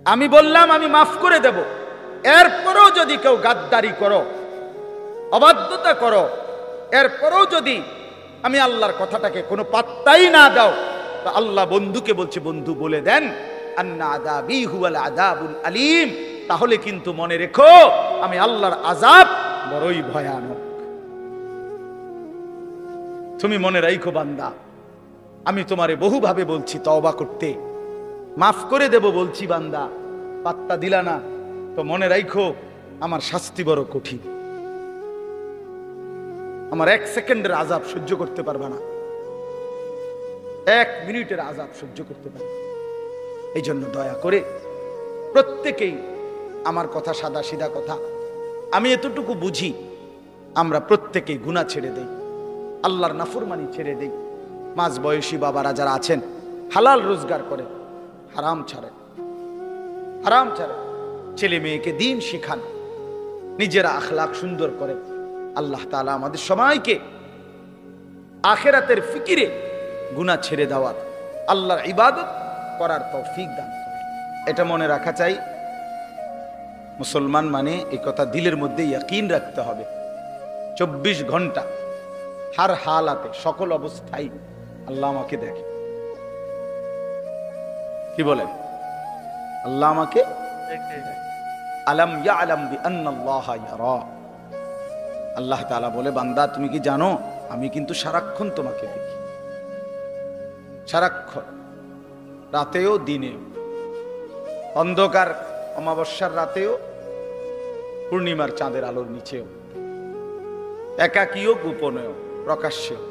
আমি বললাম আমি মাফ করে দেব, এরপরেও যদি কেউ গাদ্দারি করো, অবাধ্যতা করো, এরপরেও যদি আমি আল্লাহর কথাটাকে কোনো পাত্তাই না দাও, তো আল্লাহ বন্ধুকে বলছে, বন্ধু বলে দেন আন্না আযাবি হুয়াল আযাবুল আলীম, তাহলে কিন্তু মনে রেখো আমি আল্লাহর আযাব বড়ই ভয়ানক। তুমি মনে রাখো বান্দা, আমি তোমারে বহুভাবে বলছি তওবা করতে, মাফ করে দেব বলছি, বান্দা পাত্তা দিলা না, তো মনে রাখো আমার শাস্তি বড় কঠিন। আমার 1 সেকেন্ডের আযাব সহ্য করতে পারবা না, 1 মিনিটের আযাব সহ্য করতে পারবা। এই জন্য দয়া করে প্রত্যেকেই, আমার কথা সাদা সিধা কথা, আমি এতটুকু বুঝি, আমরা প্রত্যেকেই গুনাহ ছেড়ে দেই, আল্লাহর নাফরমানি ছেড়ে দেই। মাঝ বয়সী বাবারা যারা আছেন, হালাল রোজগার করে, হারাম ছাড়েন, হারাম ছাড়েন, ছেলে মেয়েকে দিন শিখান, নিজেরা আখলাক সুন্দর করে। আল্লাহ তাআলা আমাদের সবাইকে আখিরাতের ফিকিরে গুনাহ ছেড়ে দেওয়ার, আল্লাহর ইবাদত করার তৌফিক দান করেন। এটা মনে রাখা চাই। মুসলমান মানে এই কথা দিলের মধ্যে ইয়াকিন রাখতে হবে, 24 ঘন্টা হার হালাতে সকল অবস্থায় আল্লাহ আমাকে দেখে। কি বলেন? আল্লাহ আমাকে আলাম ইয়ালাম বিআন্নাল্লাহা ইয়ারা। আল্লাহ তাআলা বলে, বান্দা তুমি কি জানো আমি কিন্তু সারাক্ষণ তোমাকে দেখি, সারাক্ষণ, রাতেও দিনেও, অন্ধকার অমাবস্যার রাতেও, পূর্ণিমার চাঁদের আলোর নিচেও, একাকীও গোপনেও প্রকাশ্যেও,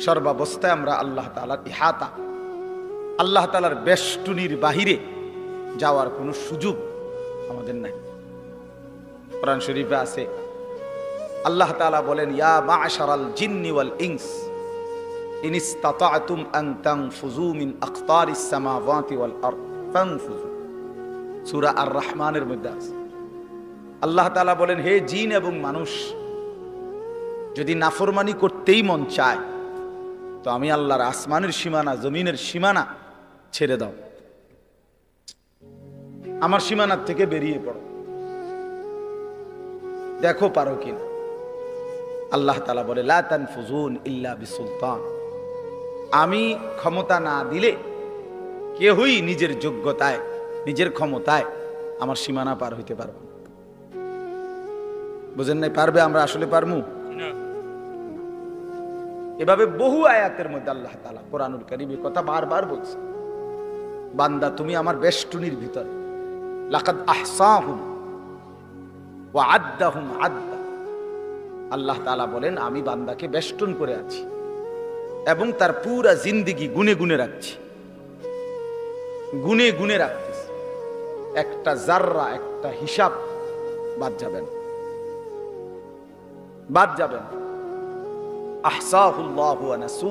সর্বাবস্থায় আমরা আল্লাহ তাআলার ইহাতা, আল্লাহ তাআলার বেষ্টনীর বাহিরে যাওয়ার কোনো সুযোগ আমাদের নাই। কোরআন শরীফে আছে, আল্লাহ তাআলা বলেন, ইয়া মা'শারাল জিন্নি ওয়াল ইনস ইন ইসতাতা'তুম আন তানফুযু মিন আকতারিস সামাওয়াতি ওয়াল আরদ ফানফুযু। সূরা আর রহমানের মধ্যে আছে। আল্লাহ তাআলা বলেন, হে জিন এবং মানুষ, যদি নাফরমানি করতেই মন চায় তো আমি আল্লাহর আসমানের সীমানা, জমিনের সীমানা ছেড়ে দাও, আমার সীমানার থেকে বেরিয়ে পড়ো, দেখো পারো কিনা। আল্লাহ তাআলা বলে, লা তানফুজুন ইল্লা বিসুলতান, আমি ক্ষমতা না দিলে কেউই নিজের যোগ্যতায়, নিজের ক্ষমতায় আমার সীমানা পার হইতে পারবে না। বুঝেন নাই? পারবে? আমরা আসলে পারমু? এভাবে বহু আয়াতের মধ্যে আল্লাহ তাআলা কোরআনুল কারীমে কথা বারবার বলছে, বান্দা তুমি আমার বেষ্টনীর ভিতর, লাকাদ আহসাহুম ওয়া আদ্দাহুম আদ্দা। আল্লাহ তাআলা বলেন, আমি বান্দাকে বেষ্টন করে আছি এবং তার পুরা জিন্দেগি গুনে গুনে রাখছি, গুনে গুনে রাখতেছি, একটা জাররা, একটা হিসাব বাদ যাবেন, বাদ যাবেন। আহসাহুল্লাহু ওয়া নাসু।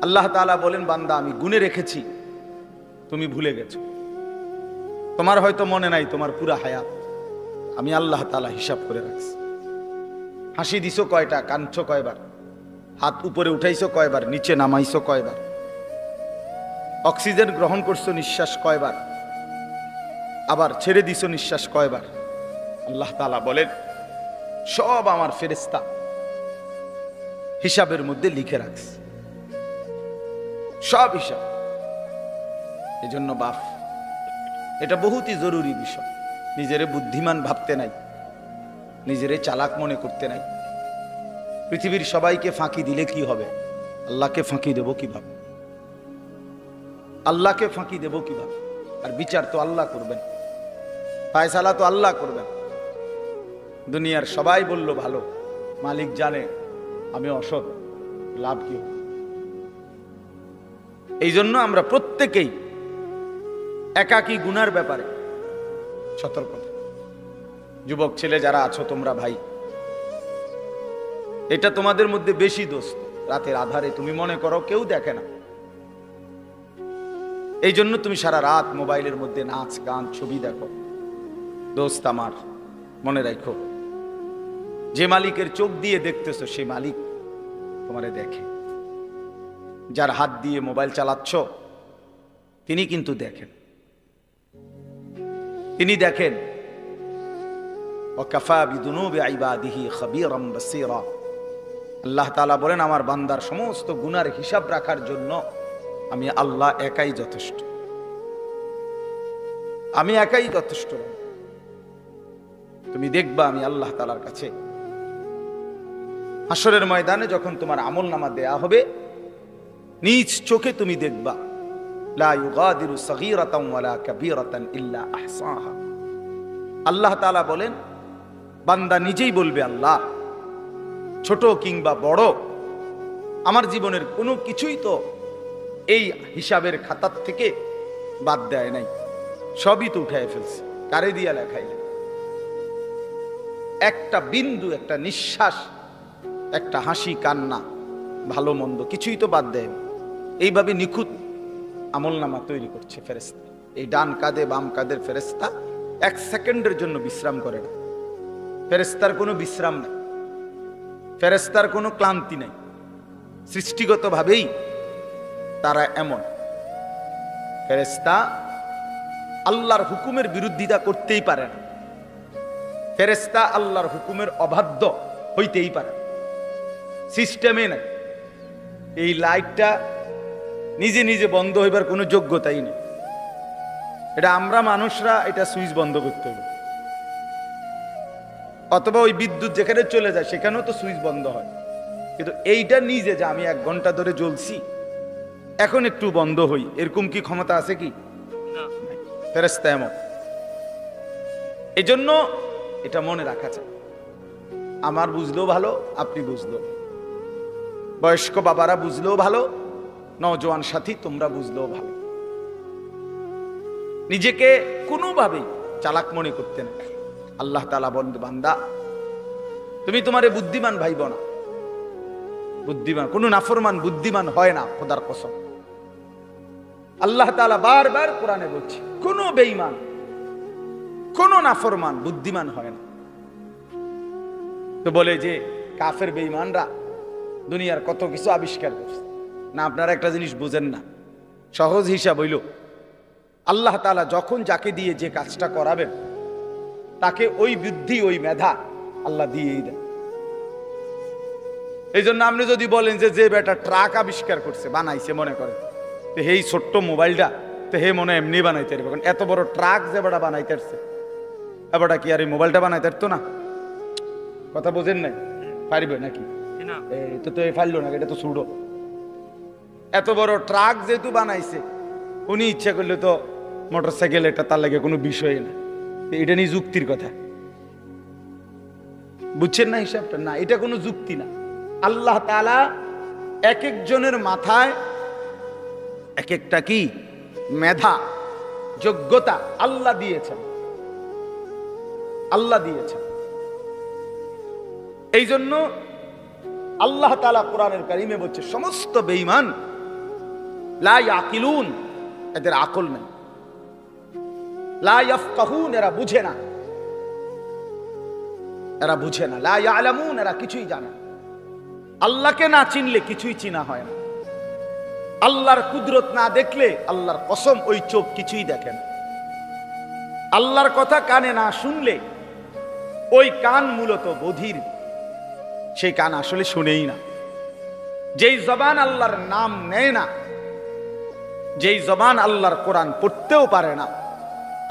আল্লাহ তাআলা বলেন, বান্দা আমি গুনে রেখেছি, তুমি ভুলে গেছো, তোমার হয়তো মনে নাই, তোমার পুরা হায়াত আমি আল্লাহ তাআলা হিসাব করে রাখছি। হাসি দিছো কয়টা, কাঁদছো কয়বার, হাত উপরে উঠাইছো কয়বার, নিচে নামাইছো কয়বার, অক্সিজেন গ্রহণ করছো নিঃশ্বাস কয়বার, আবার ছেড়ে দিছো নিঃশ্বাস কয়বার। আল্লাহ তাআলা বলেন, সব আমার ফেরেশতা হিসাবের মধ্যে লিখে রাখছে, সব হিসাব। এজন্য বাপ, এটা বহুতই জরুরি বিষয়। নিজেরে বুদ্ধিমান ভাবতে নাই, নিজেরে চালাক মনে করতে নাই। পৃথিবীর সবাইকে ফাঁকি দিলে কি হবে? আল্লাহকে ফাঁকি দেব কিভাবে? আল্লাহকে ফাঁকি দেব কিভাবে? আর বিচার তো আল্লাহ করবেন, ফায়সালা তো আল্লাহ করবেন। দুনিয়ার সবাই বলল ভালো, মালিক জানে আমি অসৎ, লাভ কি? এই জন্য আমরা প্রত্যেকেই একাকী গুনার ব্যাপারে সতর্কতা। যুবক ছেলে যারা আছো তোমরা ভাই, এটা তোমাদের মধ্যে বেশি দোষ। রাতের আধারে তুমি মনে করো কেউ দেখে না, এই জন্য তুমি সারা রাত মোবাইলের মধ্যে নাচ গান ছবি দেখো। দোস্ত আমার, মনে রাখো, যে মালিকের চোখ দিয়ে দেখতেছো সেই মালিক তোমারে দেখে। যার হাত দিয়ে মোবাইল চালাচ্ছ তিনি কিন্তু দেখেন। তিনি দেখেন ওয়াকাফা বিদুনুবি ইবাদিহি খাবীরাম বাসীরা। আল্লাহ তাআলা বলেন আমার বান্দার সমস্ত গুনার হিসাব রাখার জন্য আমি আল্লাহ একাই যথেষ্ট, আমি একাই যথেষ্ট। তুমি দেখবা আমি আল্লাহ তাআলার কাছে হাসরের ময়দানে যখন তোমার আমলনামা দেয়া হবে, নিজ চোখে তুমি দেখবা লা ইউগাদিরু সগীরাতান ওয়ালা কাবীরাতান ইল্লা আহসাহা। আল্লাহ তাআলা বলেন বান্দা নিজেই বলবে আল্লাহ ছোট কিংবা বড় আমার জীবনের কোনো কিছুই তো এই হিসাবের খাতার থেকে বাদ দেয় নাই, সবই তো উঠায় ফেলছে। কারে দিয়া লেখাইলে? একটা বিন্দু, একটা নিঃশ্বাস, একটা হাসি কান্না, ভালো মন্দ কিছুই তো বাদ দেয়। এইভাবে নিখুঁত আমলনামা তৈরি করছে ফেরেশতা। এই ডান কাঁধে বাম কাঁধের ফেরেশতা এক সেকেন্ডের জন্য বিশ্রাম করে না। ফেরেশতার কোনো বিশ্রাম নাই, ফেরেশতার কোনো ক্লান্তি নাই। সৃষ্টিগতভাবেই তারা এমন। ফেরেশতা আল্লাহর হুকুমের বিরোধিতা করতেই পারে না, ফেরেশতা আল্লাহর হুকুমের অবাধ্য হইতেই পারে না, সিস্টেমে নাই। এই লাইটটা নিজে নিজে বন্ধ হইবার কোনো যোগ্যতাই নেই। এটা আমরা মানুষরা এটা সুইচ বন্ধ করতে হবে, অথবা ওই বিদ্যুৎ যেখানে চলে যায় সেখানেও তো সুইচ বন্ধ হয়। কিন্তু এইটা নিজে যে আমি 1 ঘন্টা ধরে জ্বলছি এখন একটু বন্ধ হই, এরকম কি ক্ষমতা আছে কি? ফেরেশতা এমন। এই জন্য এটা মনে রাখা যায়। আমার বুঝলেও ভালো, আপনি বুঝলেও, বয়স্ক বাবারা বুঝলেও ভালো, নওজোয়ান সাথী তোমরা বুঝলেও ভালো। নিজেকে কোনোভাবেই চালাক মনে করতে না। আল্লাহ তাআলা বন্ধু বান্দা তুমি তোমারে বুদ্ধিমান ভাইব না। বুদ্ধিমান কোন নাফরমান বুদ্ধিমান হয় না, খোদার কসম। আল্লাহ তাআলা বারবার কোরআনে বলছে কোন বেঈমান, কোন নাফরমান বুদ্ধিমান হয় না। তো বলে যে কাফের বেঈমানরা দুনিয়ার কত কিছু আবিষ্কার করছে না। আপনারা একটা জিনিস বুঝেন না, সহজ হিসাব হইল আল্লাহ তাআলা যখন যাকে দিয়ে যে কাজটা করাবেন তাকে ওই বুদ্ধি ওই মেধা আল্লাহ দিয়েই দেন। এই জন্য আপনি যদি বলেন যে বেটা ট্রাক আবিষ্কার করছে, বানাইছে, মনে করেন তো এই ছোট্ট মোবাইলটা তো হে মনে এমনি বানাইতে পারবে, কারণ এত বড় ট্রাক যে বেটা বানাইতে পারছে, এবারটা কি আর এই মোবাইলটা বানাইতে পারতো না? কথা বোঝেন নাই? পারবে নাকি? তো এই পারলো না, এটা তো ছুড়ো। এত বড় ট্রাক যেহেতু বানাইছে, উনি ইচ্ছা করলে তো মোটর সাইকেল এটা তার লাগে কোনো বিষয় না। এটা নিয়ে যুক্তির কথা বুঝছেন না? হিসাবটা না, এটা কোনো যুক্তি না। আল্লাহ তাআলা এক একজনের মাথায় এক একটা কি মেধা যোগ্যতা আল্লাহ দিয়েছেন, আল্লাহ দিয়েছেন। এই জন্য আল্লাহ তাআলা কোরআনের কারিমে বলছে সমস্ত বেঈমান লা ইয়াকিলুন, এদের আকল নেই। লা ইয়াফকাহুন, এরা বুঝে না, এরা বুঝে না। লা ইয়ালামুন, এরা কিছুই জানে না। আল্লাহকে না চিনলে কিছুই চিনা হয় না। আল্লাহর কুদরত না দেখলে আল্লাহর কসম ওই চোখ কিছুই দেখে না। আল্লাহর কথা কানে না শুনলে ওই কান মূলত বধির, সেই কান আসলে শুনেই না। যেই জবান আল্লাহর নাম নেয় না, যেই জবান আল্লাহর কোরআন পড়তেও পারে না।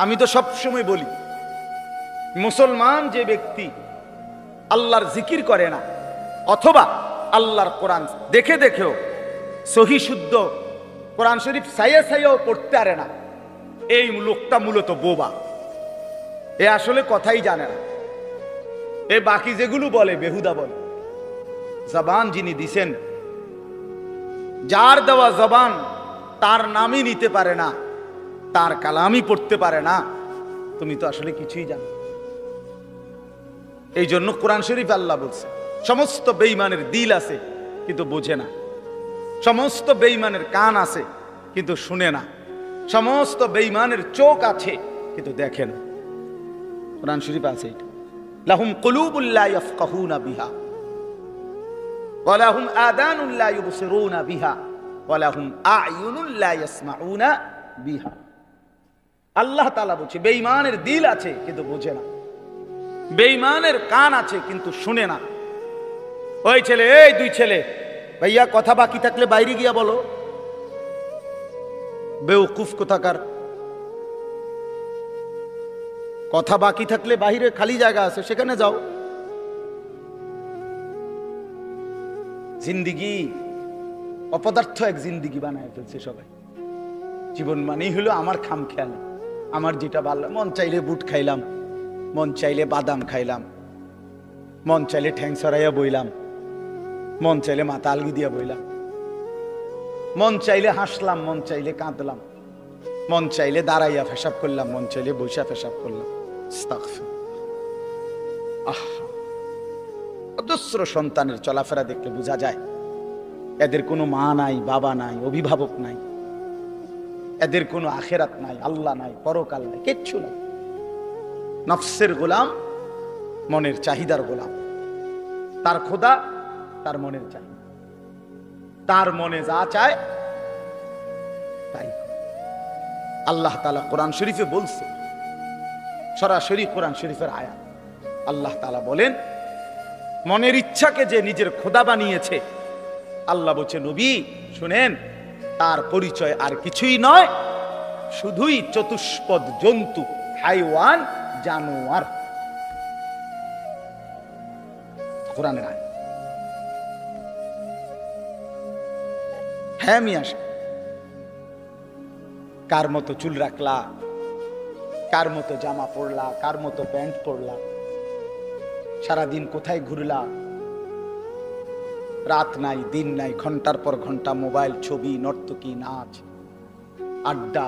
আমি তো সবসময় বলি মুসলমান যে ব্যক্তি আল্লাহর জিকির করে না অথবা আল্লাহর কোরআন দেখে দেখেও সহি শুদ্ধ কোরআন শরীফ সাইয়া সাইয়াও পড়তে পারে না, এই লোকটা মূলত বোবা। এ আসলে কথাই জানে না। এ বাকি যেগুলো বলে বেহুদা বলে। জবান যিনি দিছেন, যার দেওয়া জবান তার নামই নিতে পারে না, তার কালামই পড়তে পারে না, তুমি তো আসলে কিছুই জানো। এই জন্য কোরআন শরীফ আল্লাহ বলছে সমস্ত বেঈমানের দিল আছে কিন্তু বোঝে না, সমস্ত বেঈমানের কান আছে কিন্তু শুনে না, সমস্ত বেঈমানের চোখ আছে কিন্তু দেখে না। কোরআন শরীফ আছে এটা, লাহুম কুলুবুল লা ইয়াফকাহুনা বিহা ওয়া লাহুম আযানুন লা ইউবসিরুনা বিহা ওয়া লাহুম আ'য়ুনুন লা ইয়াসমাউনা বিহা। আল্লাহ তাআলা বলছে বেঈমানের দিল আছে কিন্তু বোঝে না, বেঈমানের কান আছে কিন্তু শুনে না। ওই ছেলে, এই দুই ছেলে, ভাইয়া কথা বাকি থাকলে বাইরে গিয়া বলো। বেওকুফ কোথাকার, কথা বাকি থাকলে বাহিরে খালি জায়গা আছে সেখানে যাও। জিন্দিগি অপদার্থ এক জিন্দিগি বানায় ফেলছে সবাই। জীবন মানেই হলো আমার খাম খেয়াল, আমার যেটা ভালো, মন চাইলে বুট খাইলাম, মন চাইলে বাদাম খাইলাম, মন চাইলে ঠ্যাং সরাইয়া বইলাম, মন চাইলে মাথা আলগি দিয়া বইলাম, মন চাইলে হাসলাম, মন চাইলে কাঁদলাম, মন চাইলে দাঁড়াইয়া পেশাব করলাম, মন চাইলে বৈশা পেশাব করলাম। অজস্র সন্তানের চলাফেরা দেখলে বোঝা যায় এদের কোনো মা নাই, বাবা নাই, অভিভাবক নাই, এদের কোনো আখেরাত নাই, আল্লাহ নাই, পরকাল নাই, কিচ্ছু নাই। নফসের গোলাম, মনের চাহিদার গোলাম। তার খোদা তার মনের চাহিদা, তার মনে যা চায় তাই। আল্লাহ তাআলা কোরআন শরীফে বলছে, সরাসরি কোরআন শরীফের আয়াত, আল্লাহ তাআলা বলেন মনের ইচ্ছাকে যে নিজের খোদা বানিয়েছে, আল্লাহ বলছে নবী শুনেন, তার পরিচয় আর কিছুই নয়, শুধুই চতুষ্পদ জন্তু, হাইওয়ান, জানোয়ার। কোরআনের আয়াত। হ্যাঁ মিয়া, কার মতো চুল রাখলা, কার মতো জামা পরলা, কার মতো প্যান্ট পরলা, সারাদিন কোথায় ঘুরলা, রাত নাই দিন নাই, ঘন্টার পর ঘন্টা মোবাইল, ছবি, নর্তকী, নাচ, আড্ডা,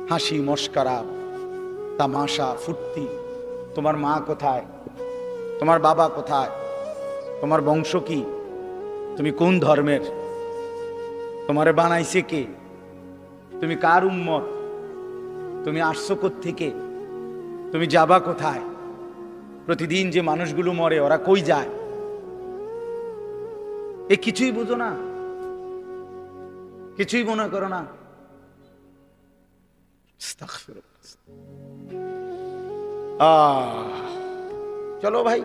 হাসি, মস্করা, তামাশা, ফুর্তি। তোমার মা কোথায়, তোমার বাবা কোথায়, তোমার বংশ কি, তুমি কোন ধর্মের, তোমারে বানাইছে কে, তুমি কার উম্মত, তুমি আসছো কোত্থেকে, তুমি যাবা কোথায়, প্রতিদিন যে মানুষগুলো মরে ওরা কই যায়, এ কিছুই বুঝো না, কিছুই মনে করো না। চলো ভাই,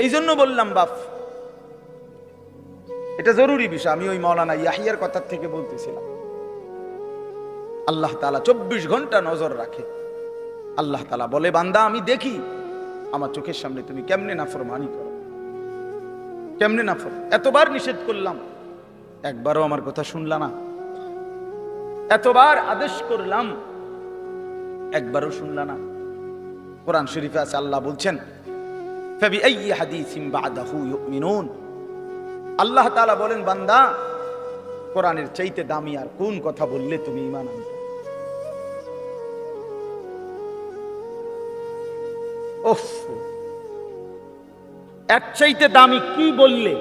এই জন্য বললাম বাপ, এটা জরুরি বিষয়। আমি ওই মাওলানা ইয়াহিয়ার কথা থেকে বলতেছিলাম, আল্লাহ তাআলা 24 ঘন্টা নজর রাখে। আল্লাহ তাআলা বলে বান্দা আমি দেখি আমার চোখের সামনে তুমি কেমনে নাফরমানি করো, কেমনে নাফর। এতবার নিষেধ করলাম, একবারও আমার কথা শুনলা না। এতবার আদেশ করলাম, একবারও শুনলা না। কোরআন শরীফে আছে, আল্লাহ বলছেন ফাবিআইয়ি হাদিসিন বা'দাহু ইউমিনুন। আল্লাহ তাআলা বলেন বান্দা কোরআনের চাইতে দামি আর কোন কথা বললে তুমি ঈমান আনবে। ওফ, এর চাইতে দামি কি বললে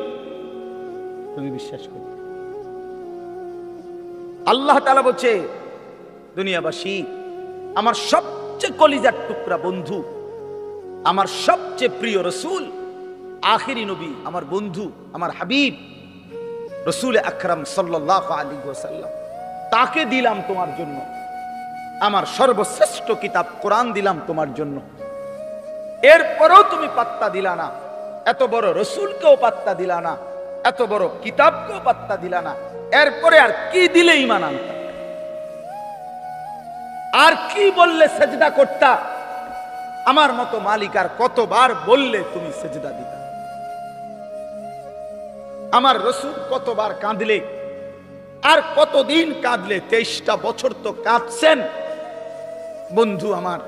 তুমি বিশ্বাস করবে? আল্লাহ তাআলা বলছে দুনিয়াবাসী, আমার সবচেয়ে কলিজার টুকরা বন্ধু, আমার সবচেয়ে প্রিয় রাসূল, আখিরি নবী, আমার বন্ধু, আমার হাবিব রাসূল আকরাম সাল্লাল্লাহু আলাইহি ওয়াসাল্লাম, তাকে দিলাম তোমার জন্য। আমার সর্বশ্রেষ্ঠ কিতাব কোরআন দিলাম তোমার জন্য। এরপরেও তুমি পাত্তা দিলা না, এত বড় রাসূলকেও পাত্তা দিলা না, এত বড় কিতাবকেও পাত্তা দিলা না। এরপরে আর কি দিলে ঈমান আনতা? আর কি বললে সেজদা করতা? আমার মতো মালিক আর কতবার বললে তুমি সেজদা দিতা? আমার রাসূল কতবার কাঁদলে, আর কতদিন কাঁদলে? 23টা বছর তো কাঁদছেন বন্ধু আমার।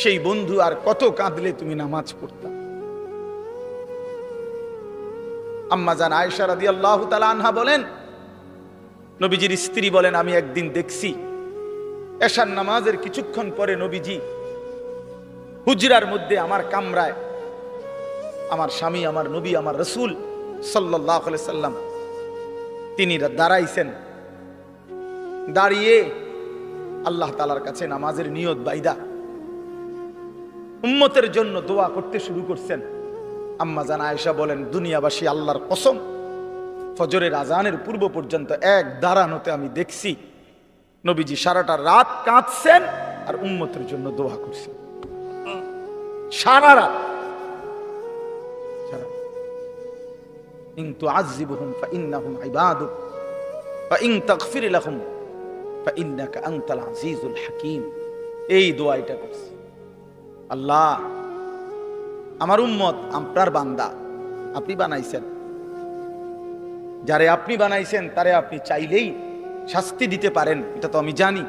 সেই বন্ধু আর কত কাঁদলে তুমি নামাজ পড়তা? আম্মা জান আয়েশা রাদিয়াল্লাহু তাআলা আনহা বলেন, নবীজির স্ত্রী বলেন, আমি একদিন দেখছি এশার নামাজের কিছুক্ষণ পরে নবীজি হুজরার মধ্যে আমার কামরায়, আমার স্বামী, আমার নবী, আমার রাসূল সাল্লাল্লাহু আলাইহি সাল্লাম তিনি দাঁড়াইছেন। দাঁড়িয়ে আল্লাহ তাআলার কাছে নামাজের নিয়ত বাইদা উম্মতের জন্য দোয়া করতে শুরু করছেন। আম্মা জান আয়েশা বলেন, দুনিয়াবাসী আল্লাহর কসম, ফজরের আজানের পূর্ব পর্যন্ত এক দাঁড়ানোতে আমি দেখছি নবীজি সারাটা রাত কাঁদছেন আর উম্মতের জন্য দোয়া করছেন, সারা রাত। ইন তুআযিবহুম ফাইন্নাহুম ইবাদুক ওয়া ইন তাগফির লাহুম ফাইন্নাকা আনতাল আজিজুল হাকীম। এই দোয়াটা করছে, আল্লাহ আমার উম্মত আপনার বান্দা, আপনি বানাইছেন, যারে আপনি বানাইছেন তারে আপনি চাইলেই শাস্তি দিতে পারেন, এটা তো আমি জানি।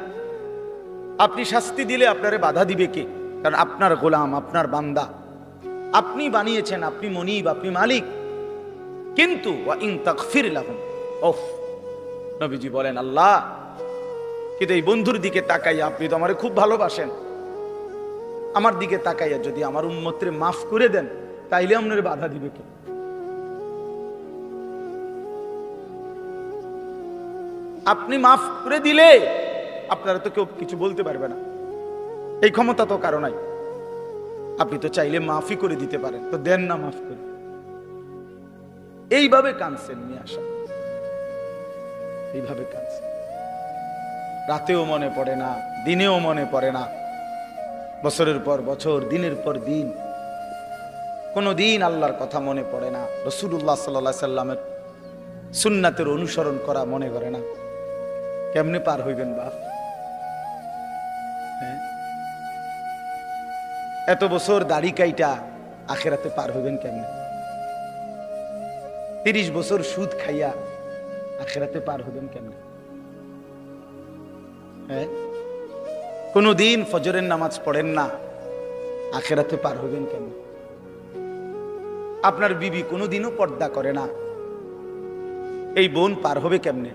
আপনি শাস্তি দিলে আপনারে বাধা দিবে কে? কারণ আপনার গোলাম, আপনার বান্দা, আপনি বানিয়েছেন, আপনি মনিব, আপনি মালিক। কিন্তু ওয়া ইন তাগফির লাহুম, নবীজি বলেন আল্লাহ, কিন্তু এই বন্ধুর দিকে তাকাইয়া, আপনি তো আমারে খুব ভালোবাসেন, আমার দিকে তাকাইয়া যদি আমার উম্মতরে মাফ করে দেন, তাইলে আপনারে বাধা দিবে কে? আপনি মাফ করে দিলে আপনারা তো কেউ কিছু বলতে পারবে না, এই ক্ষমতা তো কারো নাই। আপনি তো চাইলে মাফই করে দিতে পারেন, তো দেন না মাফ করে। এইভাবে কাঁদছেন নিয়ে আসা, এইভাবে কাঁদছেন। রাতেও মনে পড়ে না, দিনেও মনে পড়ে না, বছরের পর বছর, দিনের পর দিন, কোনো দিন আল্লাহর কথা মনে পড়ে না, রাসূলুল্লাহ সাল্লাল্লাহু আলাইহি সাল্লামের সুন্নাতের অনুসরণ করা মনে করে না। কেমনে পার হইবেন বাপ? এত বছর দাড়ি কাইটা আখিরাতে পার হইবেন কেমনে? 30 বছর সুদ খাইয়া আখিরাতে পার হইবেন কেমনে? কোনদিন ফজরের নামাজ পড়েন না, আখিরাতে পার হইবেন কেমনে? আপনার বিবি কোনোদিনও পর্দা করে না, এই বোন পার হবে কেমনে?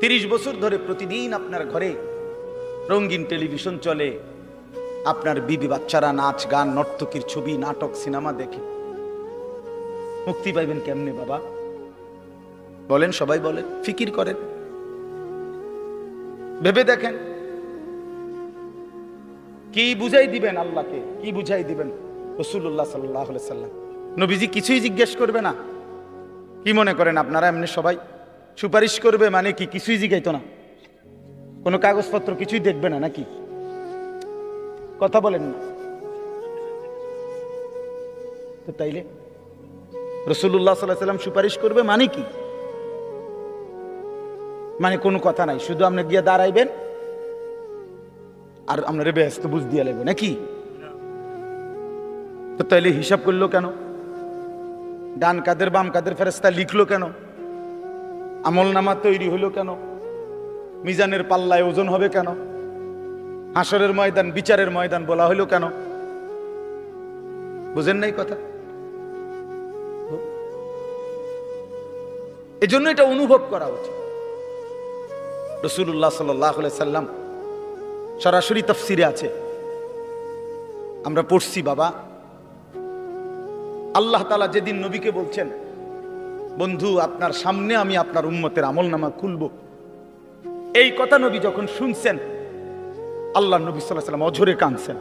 30 বছর ধরে প্রতিদিন আপনার ঘরে রঙিন টেলিভিশন চলে, আপনার বিবি বাচ্চারা নাচ গান নর্তকীর ছবি নাটক সিনেমা দেখে, মুক্তি পাইবেন কেমনে বাবা? বলেন, সবাই বলেন, ফিকির করেন, ভেবে দেখেন। কি বুঝাই দিবেন আল্লাহকে? কি বুঝাই দিবেন রাসূলুল্লাহ সাল্লাল্লাহু আলাইহি সাল্লাম? নবীজি কিছুই জিজ্ঞেস করবে না? কি মনে করেন আপনারা এমনি সবাই সুপারিশ করবে মানে কি কিছুই জিজ্ঞাইতো না? কোনো কাগজপত্র কিছুই দেখবে না নাকি? কথা বলেন না তো। তাইলে রাসূলুল্লাহ সাল্লাল্লাহু আলাইহি সাল্লাম সুপারিশ করবে মানে কি? মানে কোনো কথা নাই, শুধু আপনি গিয়ে দাঁড়াইবেন আর আপনার ব্যস্ত বুঝ দিয়ে লাগবে নাকি? তো তাইলে হিসাব করলো কেন? ডান কাদের বাম কাদের ফেরেশতা লিখলো কেন? আমল নামা তৈরি হলো কেন? মিজানের পাল্লায় ওজন হবে কেন? হাসরের ময়দান, বিচারের ময়দান বলা হলো কেন? বুঝেন নাই কথা? এজন্য এটা অনুভব করা উচিত। রাসূলুল্লাহ সাল্লাল্লাহু আলাইহি সাল্লাম সরাসরি তাফসিরে আছে, আমরা পড়ছি বাবা। আল্লাহ তাআলা যেদিন নবীকে বলছেন, বন্ধু আপনার সামনে আমি আপনার উম্মতের আমলনামা খুলব, এই কথা নবী যখন শুনছেন, আল্লাহ নবী সাল্লাল্লাহু আলাইহি সাল্লাম অঝরে কাঁদছেন।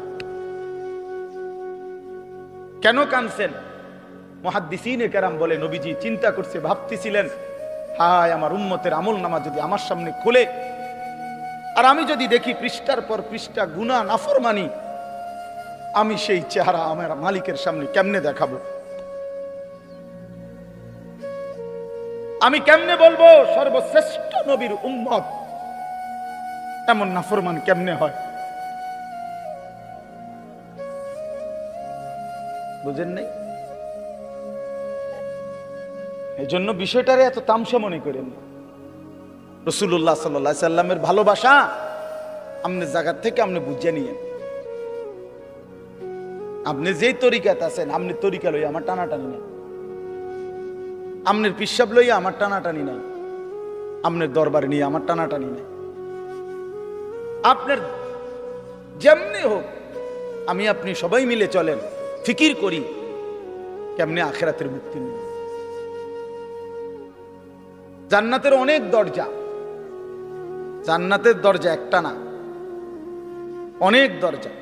কেন কাঁদছেন? মুহাদ্দিসিনে কেরাম বলে, নবীজি চিন্তা করছে, ভাবতেছিলেন, হায় আমার উম্মতের আমলনামা যদি আমার সামনে খুলে আর আমি যদি দেখি পৃষ্ঠার পর পৃষ্ঠা গুনাহ নাফরমানি, আমি সেই চেহারা আমার মালিকের সামনে কেমনে দেখাবো? আমি কেমনে বলবো সর্বশ্রেষ্ঠ নবীর উম্মত এমন নাফরমান কেমনে হয়? বুঝেন নাই? এই জন্য বিষয়টারে এত তামসা মনে করেন। রাসূলুল্লাহ সাল্লাল্লাহু আলাইহি সাল্লামের ভালোবাসা আপনার জায়গা থেকে আপনি বুঝে নিয়েন। আপনি যেই তরিকাতে আছেন, আপনি তরিকা লইয়া আমার টানাটানি নাই, আপনার পিসাব লইয়া আমার টানাটানি নাই, আপনার দরবার নিয়ে আমার টানাটানি নাই। আপনার যেমনি হোক, আমি আপনি সবাই মিলে চলেন, ফিকির করি কেমনে আখিরাতের মুক্তি নেব। জান্নাতের অনেক দরজা, জান্নাতের দরজা একটা না, অনেক দরজা।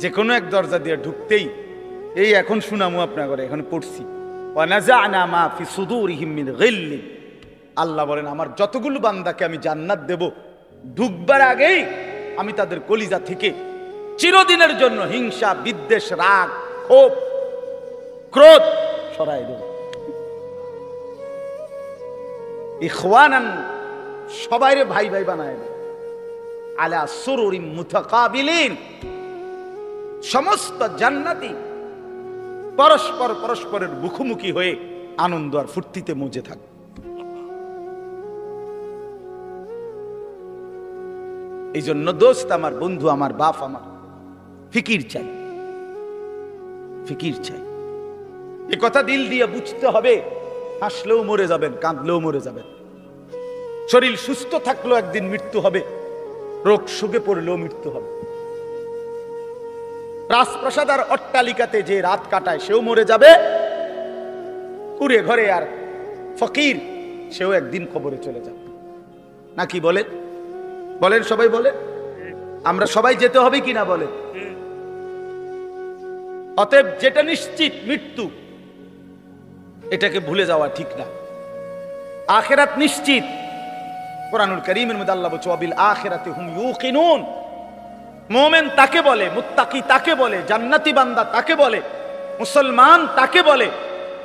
যে কোনো এক দরজা দিয়ে ঢুকতেই, এই এখন শুনামু আপনার ঘরে, এখন পড়ছি, ওয়ানাযা'না মা ফি সুদুরিহিম মিন গিল্লিন, আল্লাহ বলেন আমার যতগুলো বান্দাকে আমি জান্নাত দেব, ঢুকবার আগেই আমি তাদের কলিজা থেকে চিরদিনের জন্য হিংসা, বিদ্বেষ, রাগ, ক্ষোভ, ক্রোধ সরাই দেব। ইখওয়ানান, সবাইরে ভাই ভাই বানায় দেব। আলা সুরুরিম মুতাকাবিলিন, সমস্ত জান্নাতি পরস্পর পরস্পরের মুখোমুখি হয়ে আনন্দ আর ফুর্তিতে মজে থাকবে। এই জন্য দোস্ত আমার, বন্ধু আমার, বাপ আমার, ফিকির চাই, ফিকির চাই। এ কথা দিল দিয়ে বুঝতে হবে। হাসলেও মরে যাবেন, কাঁদলেও মরে যাবেন। শরীর সুস্থ থাকলেও একদিন মৃত্যু হবে, রোগ শোকে পড়লেও মৃত্যু হবে। রাজপ্রাসাদ আর অট্টালিকাতে যে রাত কাটায় সেও মরে যাবে, কুড়ে ঘরে আর ফকির সেও একদিন কবরে চলে যাবে। নাকি বলেন? বলেন, সবাই বলেন। আমরা সবাই যেতে হবে কিনা বলেন? অতএব যেটা নিশ্চিত মৃত্যু, এটাকে ভুলে যাওয়া ঠিক না। আখিরাত নিশ্চিত। কোরআনুল কারীমের মধ্যে আল্লাহ বলছে ওয়াবিল আখিরাতি হুম ইউকিনুন। মুমিন তাকে বলে, মুত্তাকি তাকে বলে, জান্নাতি বান্দা তাকে বলে, মুসলমান তাকে বলে।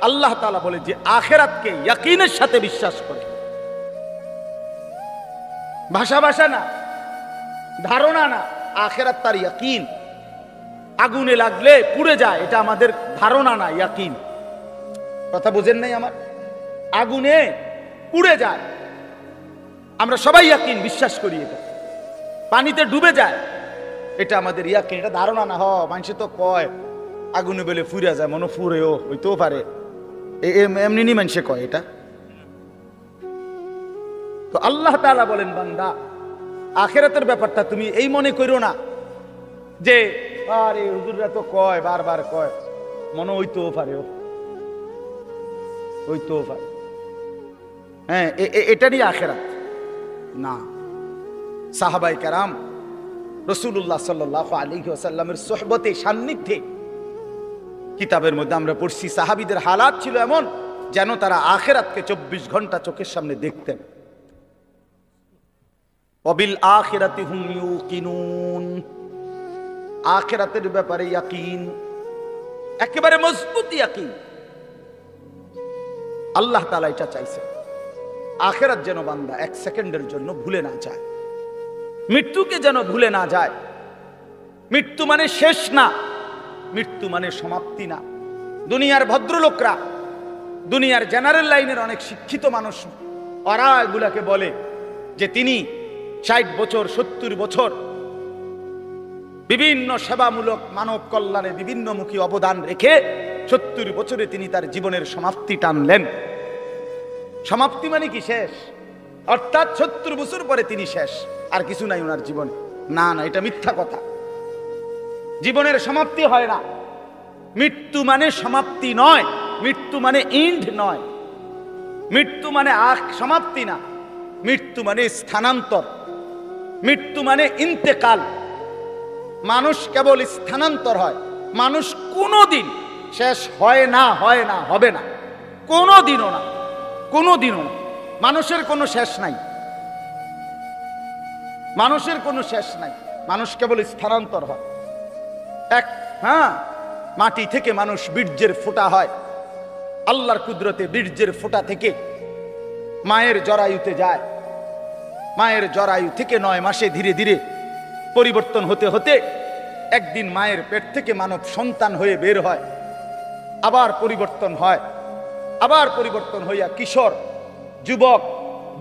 আল্লাহ তাআলা বলে যে আখিরাতকে ইয়াকিনের সাথে বিশ্বাস করে। ভাষা ভাষা না, ধারণা না, আখিরাত তার ইয়াকিন। আগুনে লাগলে পুড়ে যায়, এটা আমাদের ধারণা না, ইয়াকিন। কথা বুঝেন নাই আমার? আগুনে পুড়ে যায়, আমরা সবাই ইয়াকিন, বিশ্বাস করি। এটা পানিতে ডুবে যায়, এটা আমাদের ইয়াকিন, এটা ধারণা না। মানুষে তো কয় আগুনে বেলে ফুরে যায়, মনে ফুরেও হইতেও পারে, এমনি নি মানুষে কয় এটা। তো আল্লাহ তাআলা বলেন বান্দা, আখিরাতের ব্যাপারটা তুমি এই মনে করো না যে আরে হুজুররা তো কয়, বারবার কয়, মনে হইতেও পারে, হইতেও পারে। হ্যাঁ, এটারই আখিরাত না। সাহাবায়ে কেরাম রাসূলুল্লাহ সাল্লাল্লাহু আলাইহি ওয়াসাল্লামের সোহবতে, সান্নিধ্যে, কিতাবের মধ্যে আমরা পড়ছি সাহাবীদের হালাত ছিল এমন যেন তারা আখিরাতকে 24 ঘন্টা চোখের সামনে দেখতেন। ওয়াবিল আখিরাতি হুম ইউকিনুন, আখিরাতের ব্যাপারে ইয়াকিন, একেবারে মজবুত ইয়াকিন। আল্লাহ তাআলা এটা চাইছে, আখিরাত যেন বান্দা এক সেকেন্ডের জন্য ভুলে না যায়, মৃত্যুকে যেন ভুলে না যায়। মৃত্যু মানে শেষ না, মৃত্যু মানে সমাপ্তি না। দুনিয়ার ভদ্রলোকরা, দুনিয়ার জেনারেল লাইনের অনেক শিক্ষিত মানুষ, ওরা এগুলাকে বলে যে তিনি 60 বছর 70 বছর বিভিন্ন সেবামূলক মানব কল্যাণে বিভিন্নমুখী অবদান রেখে 70 বছরে তিনি তার জীবনের সমাপ্তি টানলেন। সমাপ্তি মানে কি? শেষ। অর্থাৎ 70 বছর পরে তিনি শেষ, আর কিছু নাই ওনার জীবনে। না না, এটা মিথ্যা কথা। জীবনের সমাপ্তি হয় না। মৃত্যু মানে সমাপ্তি নয়, মৃত্যু মানে ইন্ড নয়, মৃত্যু মানে সমাপ্তি না, মৃত্যু মানে স্থানান্তর, মৃত্যু মানে ইন্তেকাল। মানুষ কেবল স্থানান্তর হয়, মানুষ কোনোদিন শেষ হয় না, হয় না, হবে না, কোনোদিনও না, কোনোদিনও না। মানুষের কোনো শেষ নাই, মানুষের কোনো শেষ নাই, মানুষ কেবল স্থানান্তর হয়। মাটি থেকে মানুষ বীর্যের ফোঁটা হয়, আল্লাহর কুদরতে বীর্যের ফোঁটা থেকে মায়ের জরায়ুতে যায়, মায়ের জরায়ু থেকে 9 মাসে ধীরে ধীরে পরিবর্তন হতে হতে একদিন মায়ের পেট থেকে মানব সন্তান হয়ে বের হয়, আবার পরিবর্তন হয়, আবার পরিবর্তন হইয়া কিশোর, যুবক,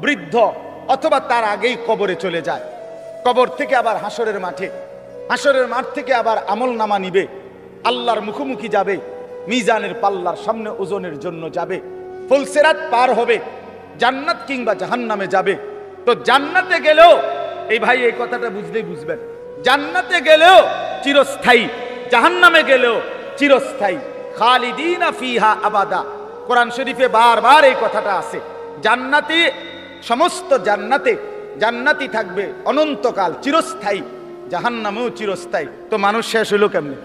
বৃদ্ধ, অথবা তার আগেই কবরে চলে যায়। কবর থেকে আবার হাসরের মাঠে, হাসরের মাঠ থেকে আবার আমল নামা নিবে, আল্লাহর মুখোমুখি যাবে, মিজানের পাল্লার সামনে ওজনের জন্য যাবে, ফুলসিরাত পার হবে, জান্নাত কিংবা জাহান্নামে যাবে। তো জান্নাতে গেলেও, এই ভাই এই কথাটা বুঝলেই বুঝবেন, জান্নাতে গেলেও চিরস্থায়ী, জাহান্নামে গেলেও চিরস্থায়ী। খালিদিনা ফিহা আবাদা, কোরআন শরীফে বারবার এই কথাটা আছে। জান্নাতে, সমস্ত জান্নাতে জান্নাতি থাকবে অনন্তকাল, চিরস্থায়ী। জাহান্নামেও চিরস্থায়ী। তো মানুষ শেষ হইল কেমনে?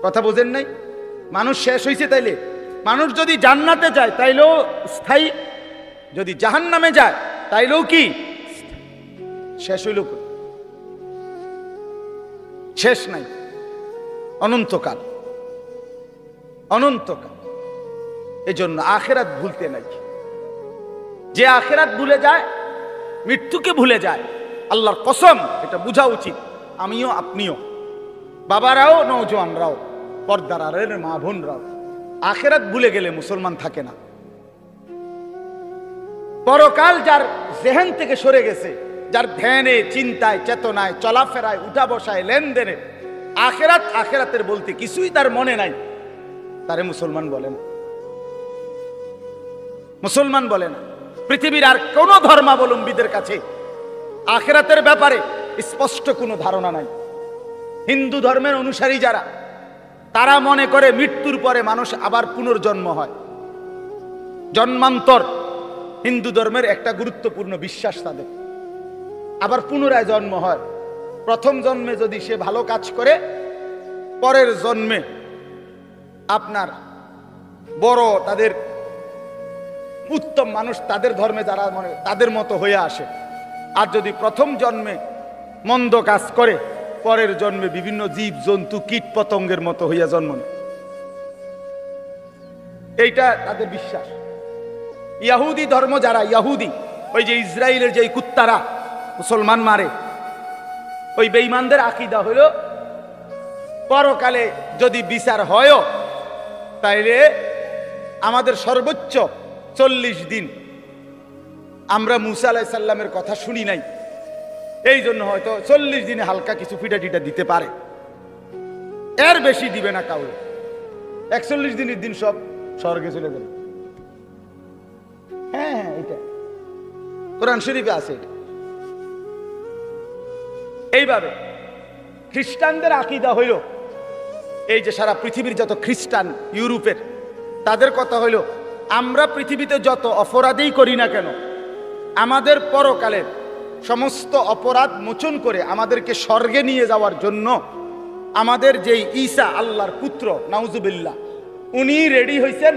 কথা বোঝেন নাই? মানুষ শেষ হইছে তাইলে? মানুষ যদি জান্নাতে যায় তাইলেও স্থায়ী, যদি জাহান্নামে যায় তাইলেও কি শেষ হইল? শেষ নাই, অনন্তকাল, অনন্তকাল। এজন্য আখিরাত ভুলতে নাই। যে আখিরাত ভুলে যায়, মৃত্যুকে ভুলে যায়, আল্লাহর কসম এটা বোঝা উচিত। আমিও, আপনিও, বাবারাও, নওজোয়ানরাও, পর্দার আড়ালের মা বোনরাও, আখিরাত ভুলে গেলে মুসলমান থাকে না। পরকাল যার জেহেন থেকে সরে গেছে, যার ধ্যানে, চিন্তায়, চেতনায়, চলাফেরায়, উঠা বসায়, লেনদেনে আখিরাত আখিরাতের বলতে কিছুই তার মনে নাই, তারে মুসলমান বলে না। মুসলমান বলে না। পৃথিবীর আর কোন ধর্মাবলম্বীদের কাছে আখিরাতের ব্যাপারে স্পষ্ট কোনো ধারণা নাই। হিন্দু ধর্মের অনুসারী যারা, তারা মনে করে মৃত্যুর পরে মানুষ আবার পুনর্জন্ম হয়, জন্মান্তর হিন্দু ধর্মের একটা গুরুত্বপূর্ণ বিশ্বাস তাদের। আবার পুনরায় জন্ম হয়। প্রথম জন্মে যদি সে ভালো কাজ করে, পরের জন্মে আপনার বড়, তাদের উত্তম মানুষ, তাদের ধর্মে যারা মনে তাদের মতো হয়ে আসে। আর যদি প্রথম জন্মে মন্দ কাজ করে, পরের জন্মে বিভিন্ন জীব জন্তু কীট পতঙ্গের মতো হইয়া জন্ম নেয়। এইটা তাদের বিশ্বাস। ইহুদি ধর্ম যারা, ইহুদি, ওই যে ইসরায়েলের যে কুত্তারা মুসলমান মারে, ওই বেঈমানদের আকীদা হলো পরকালে যদি বিচার হয় তাইলে আমাদের সর্বোচ্চ 40 দিন আমরা মুসা আলাইহিস সালামের কথা শুনি নাই, এই জন্য হয়তো 40 দিনে হালকা কিছু পিঠা টিটা দিতে পারে, এর বেশি দিবে না কাউকে। 41 দিনের দিন সব স্বর্গে চলে যাবে। হ্যাঁ, এটা কোরআন শরীফে আছে। এটা এইভাবে খ্রিস্টানদের আকীদা হইল, এই যে সারা পৃথিবীর যত খ্রিস্টান, ইউরোপের, তাদের কথা হইল আমরা পৃথিবীতে যত অপরাধই করি না কেন, আমাদের পরকালের সমস্ত অপরাধ মোচন করে আমাদেরকে স্বর্গে নিয়ে যাওয়ার জন্য আমাদের যেই ঈসা আল্লাহর পুত্র, নাউজুবিল্লাহ, উনি রেডি হয়েছেন,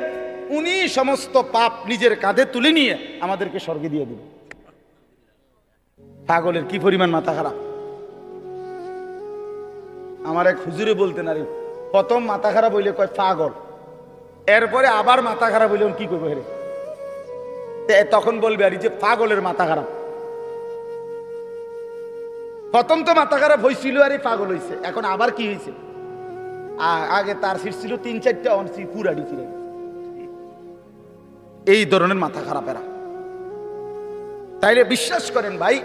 উনি সমস্ত পাপ নিজের কাঁধে তুলে নিয়ে আমাদেরকে স্বর্গে দিয়ে দিবেন। পাগলের কি পরিমাণ মাথা খারাপ! আমার এক হুজুরে বলতেন, আরে প্রথম মাথা খারাপ হইলে কয় পাগল, এরপরে আবার মাথা খারাপ হইলে কি করবো হেরে, তখন বলবে আর যে পাগলের মাথা খারাপ। প্রথম তো মাথা খারাপ হয়েছিল আর পাগল হয়েছে, এখন আবার কি হয়েছে? আগে তার সিট ছিল 3-4টা, অনসি পুরাডি ছিল। এই ধরনের মাথা খারাপ এরা। তাইলে বিশ্বাস করেন ভাই,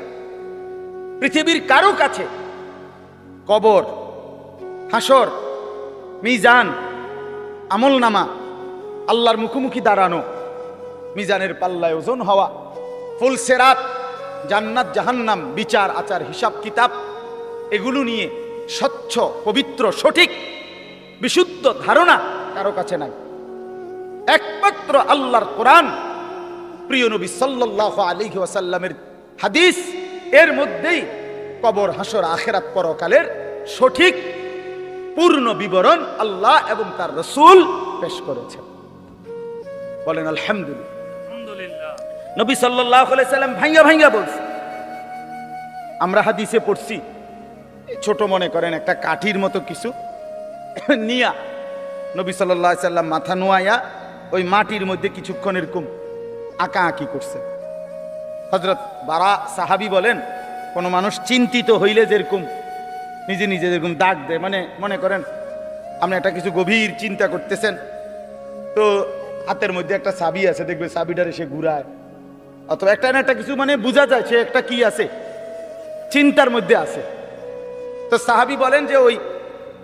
পৃথিবীর কারো কাছে কবর, হাসর, মিজান, আমলনামা, আল্লাহর মুখোমুখি দাঁড়ানো, মিজানের পাল্লায় ওজন হওয়া, ফুলসেরাত, জান্নাত জাহান্নাম, বিচার আচার, হিসাব কিতাব, এগুলো নিয়ে স্বচ্ছ, পবিত্র, সঠিক, বিশুদ্ধ ধারণা কারো কাছে নাই। একমাত্র আল্লাহর কোরআন, প্রিয় নবী সাল্লাল্লাহু আলাইহি ওয়াসাল্লামের হাদিস, এর মধ্যেই কবর, হাসর, আখিরাত, পরকালের সঠিক পূর্ণ বিবরণ আল্লাহ এবং তার রাসূল পেশ করেছেন। বলেন আলহামদুলিল্লাহ। নবী সাল্লাল্লাহু আলাইহি সাল্লাম ভাঙ্গা ভাঙ্গা বলছে। আমরা হাদিসে পড়ছি, ছোট মনে করেন একটা কাঠির মতো কিছু নিয়া নবী সাল্লাল্লাহু আলাইহি সাল্লাম মাথা নোয়াইয়া ওই মাটির মধ্যে কিছুক্ষণ এরকম আঁকা আঁকি করছে। হযরত বারা সাহাবী বলেন, কোনো মানুষ চিন্তিত হইলে যেরকম নিজে নিজে যেরকম দাগ দেয়, মানে মনে করেন আপনি একটা কিছু গভীর চিন্তা করতেছেন, তো হাতের মধ্যে একটা চাবি আছে, দেখবে চাবিটারে সে ঘুরায়, অথবা একটা না একটা কিছু, মানে বোঝা যায় সে একটা কি আছে, চিন্তার মধ্যে আছে। তো সাহাবী বলেন যে ওই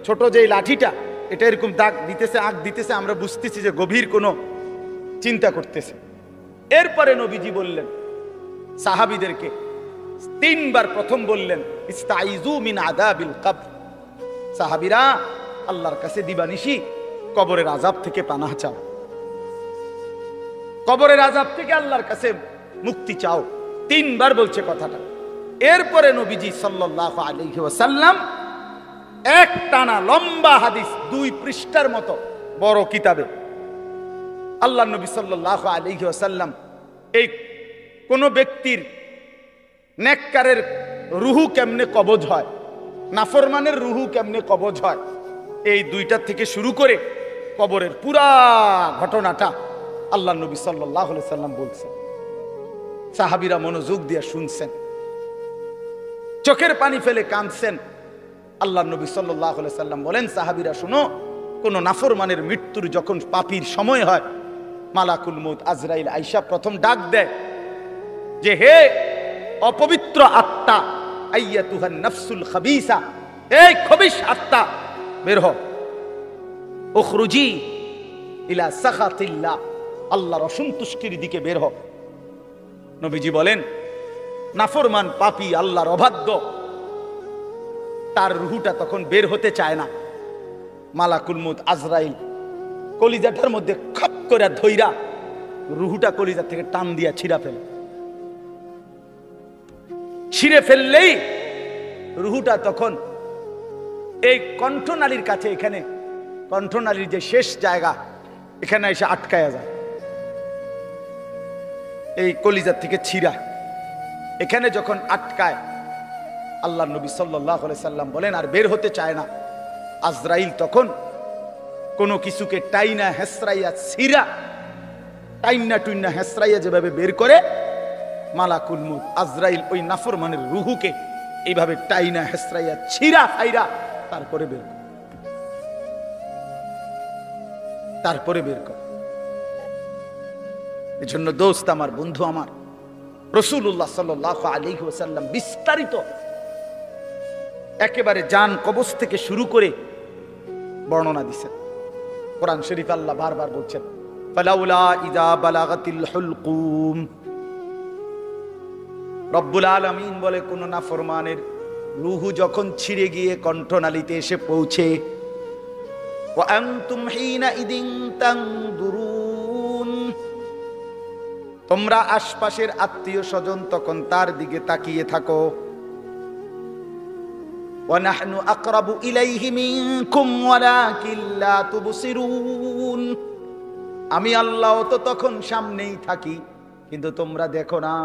ছোট যে লাঠিটা, এটা এরকম দাগ দিতেছে, আঁক দিতেছে, আমরা বুঝতেছি যে গভীর কোনো চিন্তা করতেছে। এরপরে নবীজি বললেন সাহাবীদেরকে 3 বার, প্রথম বললেন ইস্তাইযু মিন আযাবিল কবর, সাহাবীরা আল্লাহর কাছে দিবানিশি কবরের আযাব থেকে পানাহ চাও, কবরের আযাব থেকে আল্লাহর কাছে মুক্তি চাও। 3 বার বলছে কথাটা। এরপরে নবীজি সাল্লাল্লাহু আলাইহি ওয়াসাল্লাম এক টানা লম্বা হাদিস, 2 পৃষ্ঠার মতো বড় কিতাবে আল্লাহ নবী সাল্লাল্লাহু আলাইহি ওয়াসাল্লাম এই কোন ব্যক্তির নেককারের রুহু কেমনে কবজ হয়, নাফরমানের রুহু কেমনে কবজ হয়, এই দুইটা থেকে শুরু করে কবরের পুরা ঘটনাটা আল্লাহ নবী সাল্লাল্লাহু আলাইহি ওয়াসাল্লাম বলছেন। সাহাবীরা মনোযোগ দিয়ে শুনছেন, চোখের পানি ফেলে কাঁদছেন। আল্লাহ নবী সাল্লাল্লাহু আলাইহি ওয়াসাল্লাম বলেন, সাহাবীরা শুনো, কোন নাফরমানের মৃত্যুর যখন পাপীর সময় হয়, মালাকুল মউত আজরাইল আইসা প্রথম ডাক দেয় যে, হে অপবিত্র আত্মা, আইয়াতুহান নাফসুল খাবিসা, এই খবিশ আত্মা বের হও, উখরুজি ইলা সাখাতিল্লাহ, আল্লাহর অসন্তুষ্টির দিকে বের হও। নবীজি বলেন, নাফরমান পাপী আল্লাহর অবাধ্য, তার রুহুটা তখন বের হতে চায় না। মালাকুল মউত আজরাইল কলিজাটার মধ্যে খপ করে ধইরা রুহুটা কলিজা থেকে টান দিয়া ছিঁড়ে ফেললেই রুহুটা তখন এই কণ্ঠনালীর কাছে, এখানে কণ্ঠনালীর যে শেষ জায়গা, এখানে এসে আটকায়া যায়। এই কলিজার থেকে ছিঁড়া এখানে যখন আটকায়, আল্লাহ নবী সাল্লাল্লাহু আলাইহি সাল্লাম বলেন আর বের হতে চায় না। আজরাইল তখন কোনো কিছুকে টাইনা হেসরাইয়া ছিঁড়া, টাইনা টুইনা হেসরাইয়া যেভাবে বের করে, মালাকুল মউত আজরাইল ওই নাফরমানের রুহুকে এইভাবে টাইনা হেসরাইয়া ছিঁড়া ফাইরা তারপরে বের কর। এজন্য দোস্ত আমার, বন্ধু আমার, রাসূলুল্লাহ সাল্লাল্লাহু আলাইহি ওয়াসাল্লাম বিস্তারিত একেবারে জান কবজ থেকে শুরু করে বর্ণনা দিয়েছেন। কোরআন শরীফ আল্লাহ বারবার বলছেন, ফালাউলা ইযা বালাগাতিল হুলকুম, রব্বুল আলামিন বলে, কোন নাফরমানের রূহু যখন ছিঁড়ে গিয়ে কণ্ঠনালীতে এসে পৌঁছে, ওয়া আনতুম হিনা ইদিন তানদুরুন, তোমরা আশপাশের আত্মীয় স্বজন তখন তার দিকে তাকিয়ে থাকো, ওয়া নাহনু আকরাবু ইলাইহি মিনকুম ওয়ালাকিন লা তুবসিরুন, আমি আল্লাহ তো তখন সামনেই থাকি, কিন্তু তোমরা দেখো না।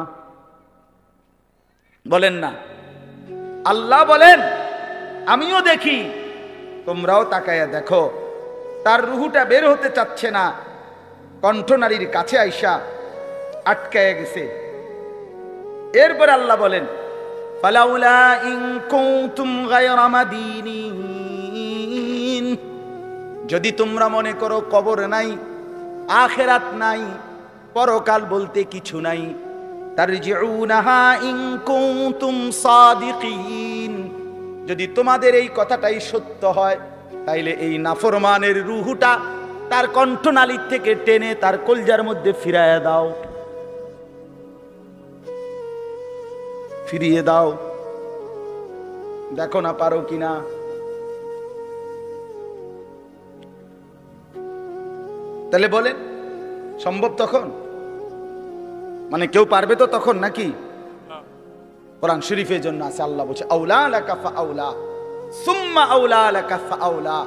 বলেন না, আল্লাহ বলেন আমিও দেখি, তোমরাও তাকায়া দেখো। তার রুহুটা বের হতে চাচ্ছে না, কণ্ঠনালীর কাছে আইসা আটকায়া গেছে। এরপর আল্লাহ বলেন, ফালাউলা ইন কুনতুম গায়রা মাদিনিন, যদি তোমরা মনে করো কবর নাই, আখিরাত নাই, পরকাল বলতে কিছু নাই, তারজিউনাহা ইন কুনতুম সাদিকিন, যদি তোমাদের এই কথাটাই সত্য হয়, তাইলে এই নাফরমানের রুহুটা তার কণ্ঠনালীর থেকে টেনে তার কলজার মধ্যে ফিরিয়ে দাও, দেখো না পারো কিনা। তাহলে বলেন সম্ভব তখন? মানে কেউ পারবে তো তখন নাকি? কোরআন শরীফের জন্য আছে, আল্লাহ বলছে আউলা লাকা ফাআউলা সুম্মা আউলা লাকা ফাআউলা।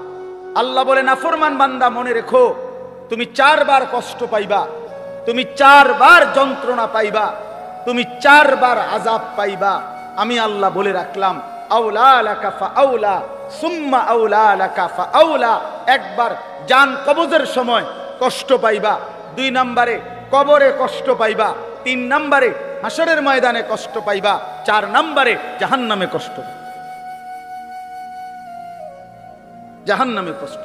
আল্লাহ বলে, নাফরমান বান্দা মনে রেখো, তুমি 4 বার কষ্ট পাইবা, তুমি 4 বার যন্ত্রণা পাইবা, তুমি 4 বার আযাব পাইবা। আমি আল্লাহ বলে রাখলাম, আউলা লাকা ফাআউলা সুম্মা আউলা লাকা ফাআউলা। একবার জান কবজের সময় কষ্ট পাইবা, 2 নম্বরে কবরে কষ্ট পাইবা, 3 নম্বরে হাসরের ময়দানে কষ্ট পাইবা, 4 নম্বরে জাহান্নামে কষ্ট, জাহান্নামে কষ্ট।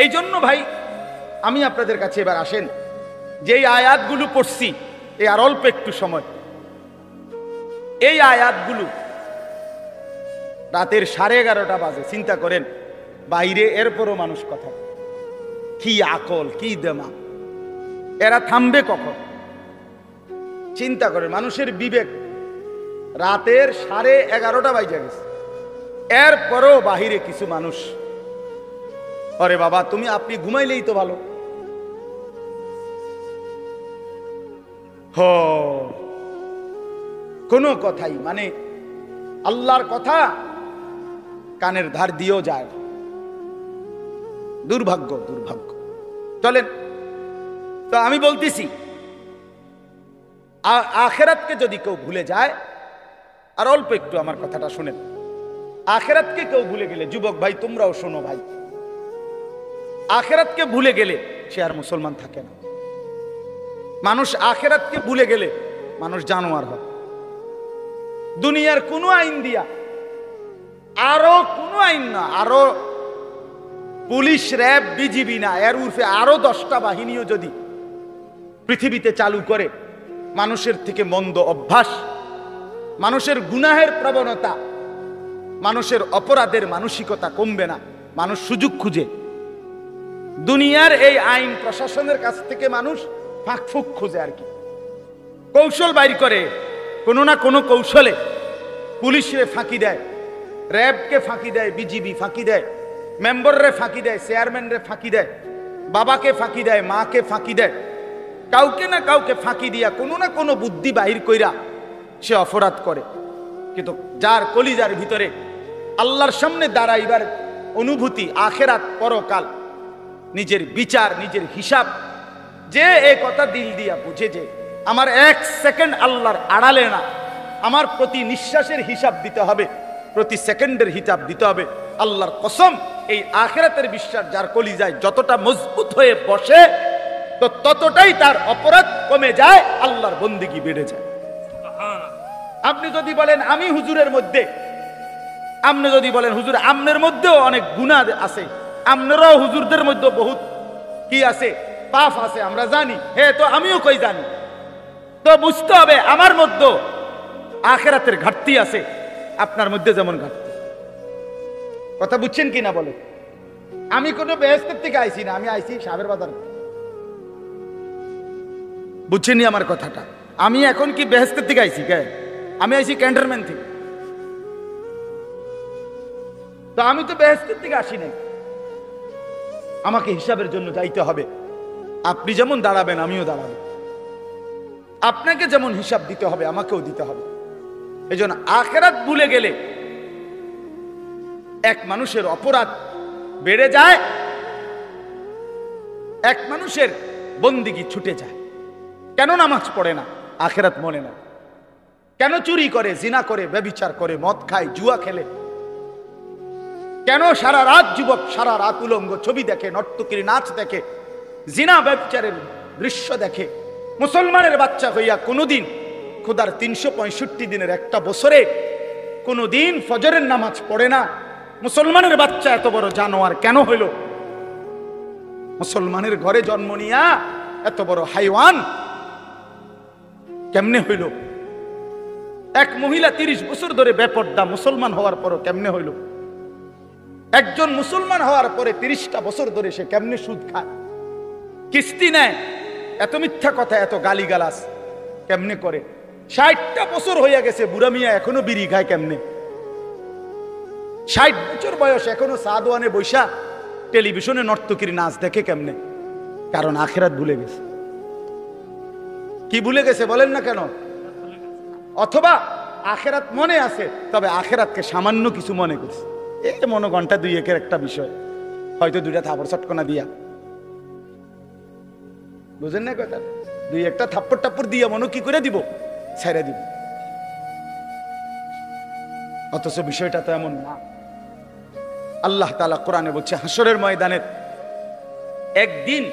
এই জন্য ভাই আমি আপনাদের কাছে এবার আসেন, যেই আয়াতগুলো পড়ছি, এই আর অল্প একটু সময়, এই আয়াতগুলো রাতের 11:30 বাজে, চিন্তা করেন বাইরে, এরপরও মানুষ কথা, কি আকল, কি দেমা, এরা থামবে কখন? চিন্তা করেন, মানুষের বিবেক, রাতের 11:30 বাজে গেছে, এরপরও বাহিরে কিছু মানুষ, আরে বাবা আপনি ঘুমাইলেই তো ভালো। কোনো কথাই, মানে আল্লাহর কথা কানের ধার দিয়েও যায়। দুর্ভাগ্য, দুর্ভাগ্য। চলেন তো আমি বলতেছি আখিরাতকে যদি কেউ ভুলে যায়, আর অল্প একটু আমার কথাটা শুনেন, আখিরাতকে কেউ ভুলে গেলে, যুবক ভাই তোমরাও শোনো ভাই, আখিরাতকে ভুলে গেলে সে আর মুসলমান থাকে না। মানুষ আখিরাতকে ভুলে গেলে মানুষ জানোয়ার হয়। দুনিয়ার কোনো আইন দিয়া, আরো কোনো আইন না, আরো পুলিশ, র্যাব, বিজিবি না, এর উর্ফে আরো 10টা বাহিনীও যদি পৃথিবীতে চালু করে, মানুষের থেকে মন্দ অভ্যাস, মানুষের গুনাহের প্রবণতা, মানুষের অপরাধের মানসিকতা কমবে না। মানুষ সুযোগ খুঁজে, দুনিয়ার এই আইন প্রশাসনের কাছ থেকে মানুষ ফাঁকফুক খুঁজে, আর কি কৌশল বাইর করে, কোনো না কোনো কৌশলে পুলিশে ফাঁকি দেয়, র্যাবকে ফাঁকি দেয়, বিজিবি ফাঁকি দেয়, মেম্বাররে ফাঁকি দেয়, চেয়ারম্যানরে ফাঁকি দেয়, বাবাকে ফাঁকি দেয়, মাকে ফাঁকি দেয়, কাউকে না কাউকে ফাঁকি দিয়া কোনো না কোনো বুদ্ধি বাহির কইরা সে অপরাধ করে। কিন্তু যার কলিজার ভিতরে আল্লাহর সামনে দাঁড়াইবার অনুভূতি, আখেরাত, পরকাল, নিজের বিচার, নিজের হিসাব, যে এই কথা দিল দিয়া বুঝে যে আমার 1 সেকেন্ড আল্লাহর আড়ালে না, আমার প্রতি নিঃশ্বাসের হিসাব দিতে হবে, প্রতি সেকেন্ডের হিসাব দিতে হবে, আল্লাহর কসম এই আখিরাতের বিশ্বাস যার কলিজায় যতটা মজবুত হয়ে বসে, তো ততটাই তার অপরাধ কমে যায়, আল্লাহর বন্দেগী বেড়ে যায়। আপনি যদি বলেন আমি হুজুরের মধ্যে, আপনি যদি বলেন হুজুর আমনের মধ্যেও অনেক গুনাহ আছে, আমনেরও হুজুরদের মধ্যে বহুত কি আছে, পাপ আছে, আমরা জানি, হ্যাঁ তো আমিও কই জানি, তো বুঝতে হবে আমার মধ্যে আখিরাতের ঘাটতি আছে, আপনার মধ্যে যেমন ঘাটতি। কথা বুঝছেন কিনা বলে? আমি কোনো বেহেশতের থেকে আইছি না, আমি আইছি সাবের বাজার। বুঝছেন আমার কথাটা? আমি এখন কি বেহেশতের থেকে আইছি? কে? আমি আইছি ক্যান্টনমেন্ট থেকে। তো আমি তো বেহেশতের থেকে আসি নাই, আমাকে হিসাবের জন্য যাইতে হবে। আপনি যেমন দাঁড়াবেন আমিও দাঁড়াবো, আপনাকে যেমন হিসাব দিতে হবে আমাকেও দিতে হবে। এই জন্য আখিরাত ভুলে গেলে এক মানুষের অপরাধ বেড়ে যায়, এক মানুষের বন্দিগি ছুটে যায়। কেন নামাজ পড়ে না? আখিরাত মনে না। কেন চুরি করে, জিনা করে, ব্যভিচার করে, মদ খায়, জুয়া খেলে? কেন সারা রাত যুবক সারা রাত উলঙ্গ ছবি দেখে, নর্তকীর নাচ দেখে, জিনা ব্যভিচারের দৃশ্য দেখে? মুসলমানের বাচ্চা হইয়া কোনোদিন খোদার 365 দিনের একটা বছরে কোনোদিন ফজরের নামাজ পড়ে না। মুসলমানের বাচ্চা এত বড় জানোয়ার কেন হইল? মুসলমানের ঘরে জন্ম নিয়া এত বড় হাইওয়ান কেমনে হইল? এক মহিলা 30 বছর ধরে বেপর্দা, মুসলমান হওয়ার পরও কেমনে হইল? একজন মুসলমান হওয়ার পরে 30টা বছর ধরে সে কেমনে সুদ খায়, কিস্তি নেয়, এত মিথ্যা কথা, এত গালিগালাজ কেমনে করে? 60টা বছর হইয়া গেছে, বুড়া মিয়া এখনো বিড়ি খায় কেমনে? 60 বছর বয়স এখনো সাদওয়ানে বৈশা টেলিভিশনে নর্তকীর নাচ দেখে কেমনে? কারণ আখিরাত ভুলে গেছে। কি ভুলে গেছে বলেন না কেন? অথবা আখিরাত মনে আছে, তবে আখিরাতকে সামান্য কিছু মনে করছে। এই মনে ঘন্টা 2-1 একটা বিষয়, হয়তো 2টা থাপড় চটকনা দিয়া, বুঝেন না কথা, 2-1টা থাপ্পড় টাপ্পড় দিয়া মনে কি করে দিব, ছেড়ে দিব। অথচ বিষয়টা তো এমন না। আল্লাহ তাআলা কোরআনে বলছে হাসরের ময়দানের একদিন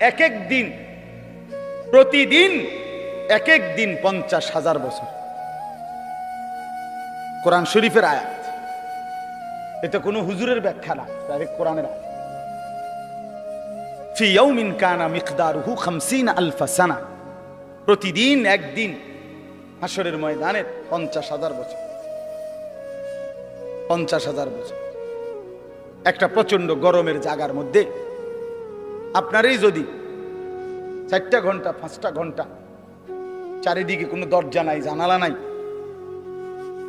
এক এক দিন প্রতিদিন এক এক দিন 50,000 বছর। কোরআন শরীফের আয়াত, এটা কোনো হুজুরের ব্যাখ্যা না, ডাইরেক্ট কোরআনের আয়াত। ফি ইয়াউমিন কানা মিকদারুহু 50,000 সানা, প্রতিদিন একদিন হাসরের ময়দানে 50,000 বছর। 50,000 বছর একটা প্রচন্ড গরমের জায়গার মধ্যে আপনারই যদি 4টা ঘন্টা 5টা ঘন্টা, চারিদিকে কোনো দরজা নাই, জানালা নাই,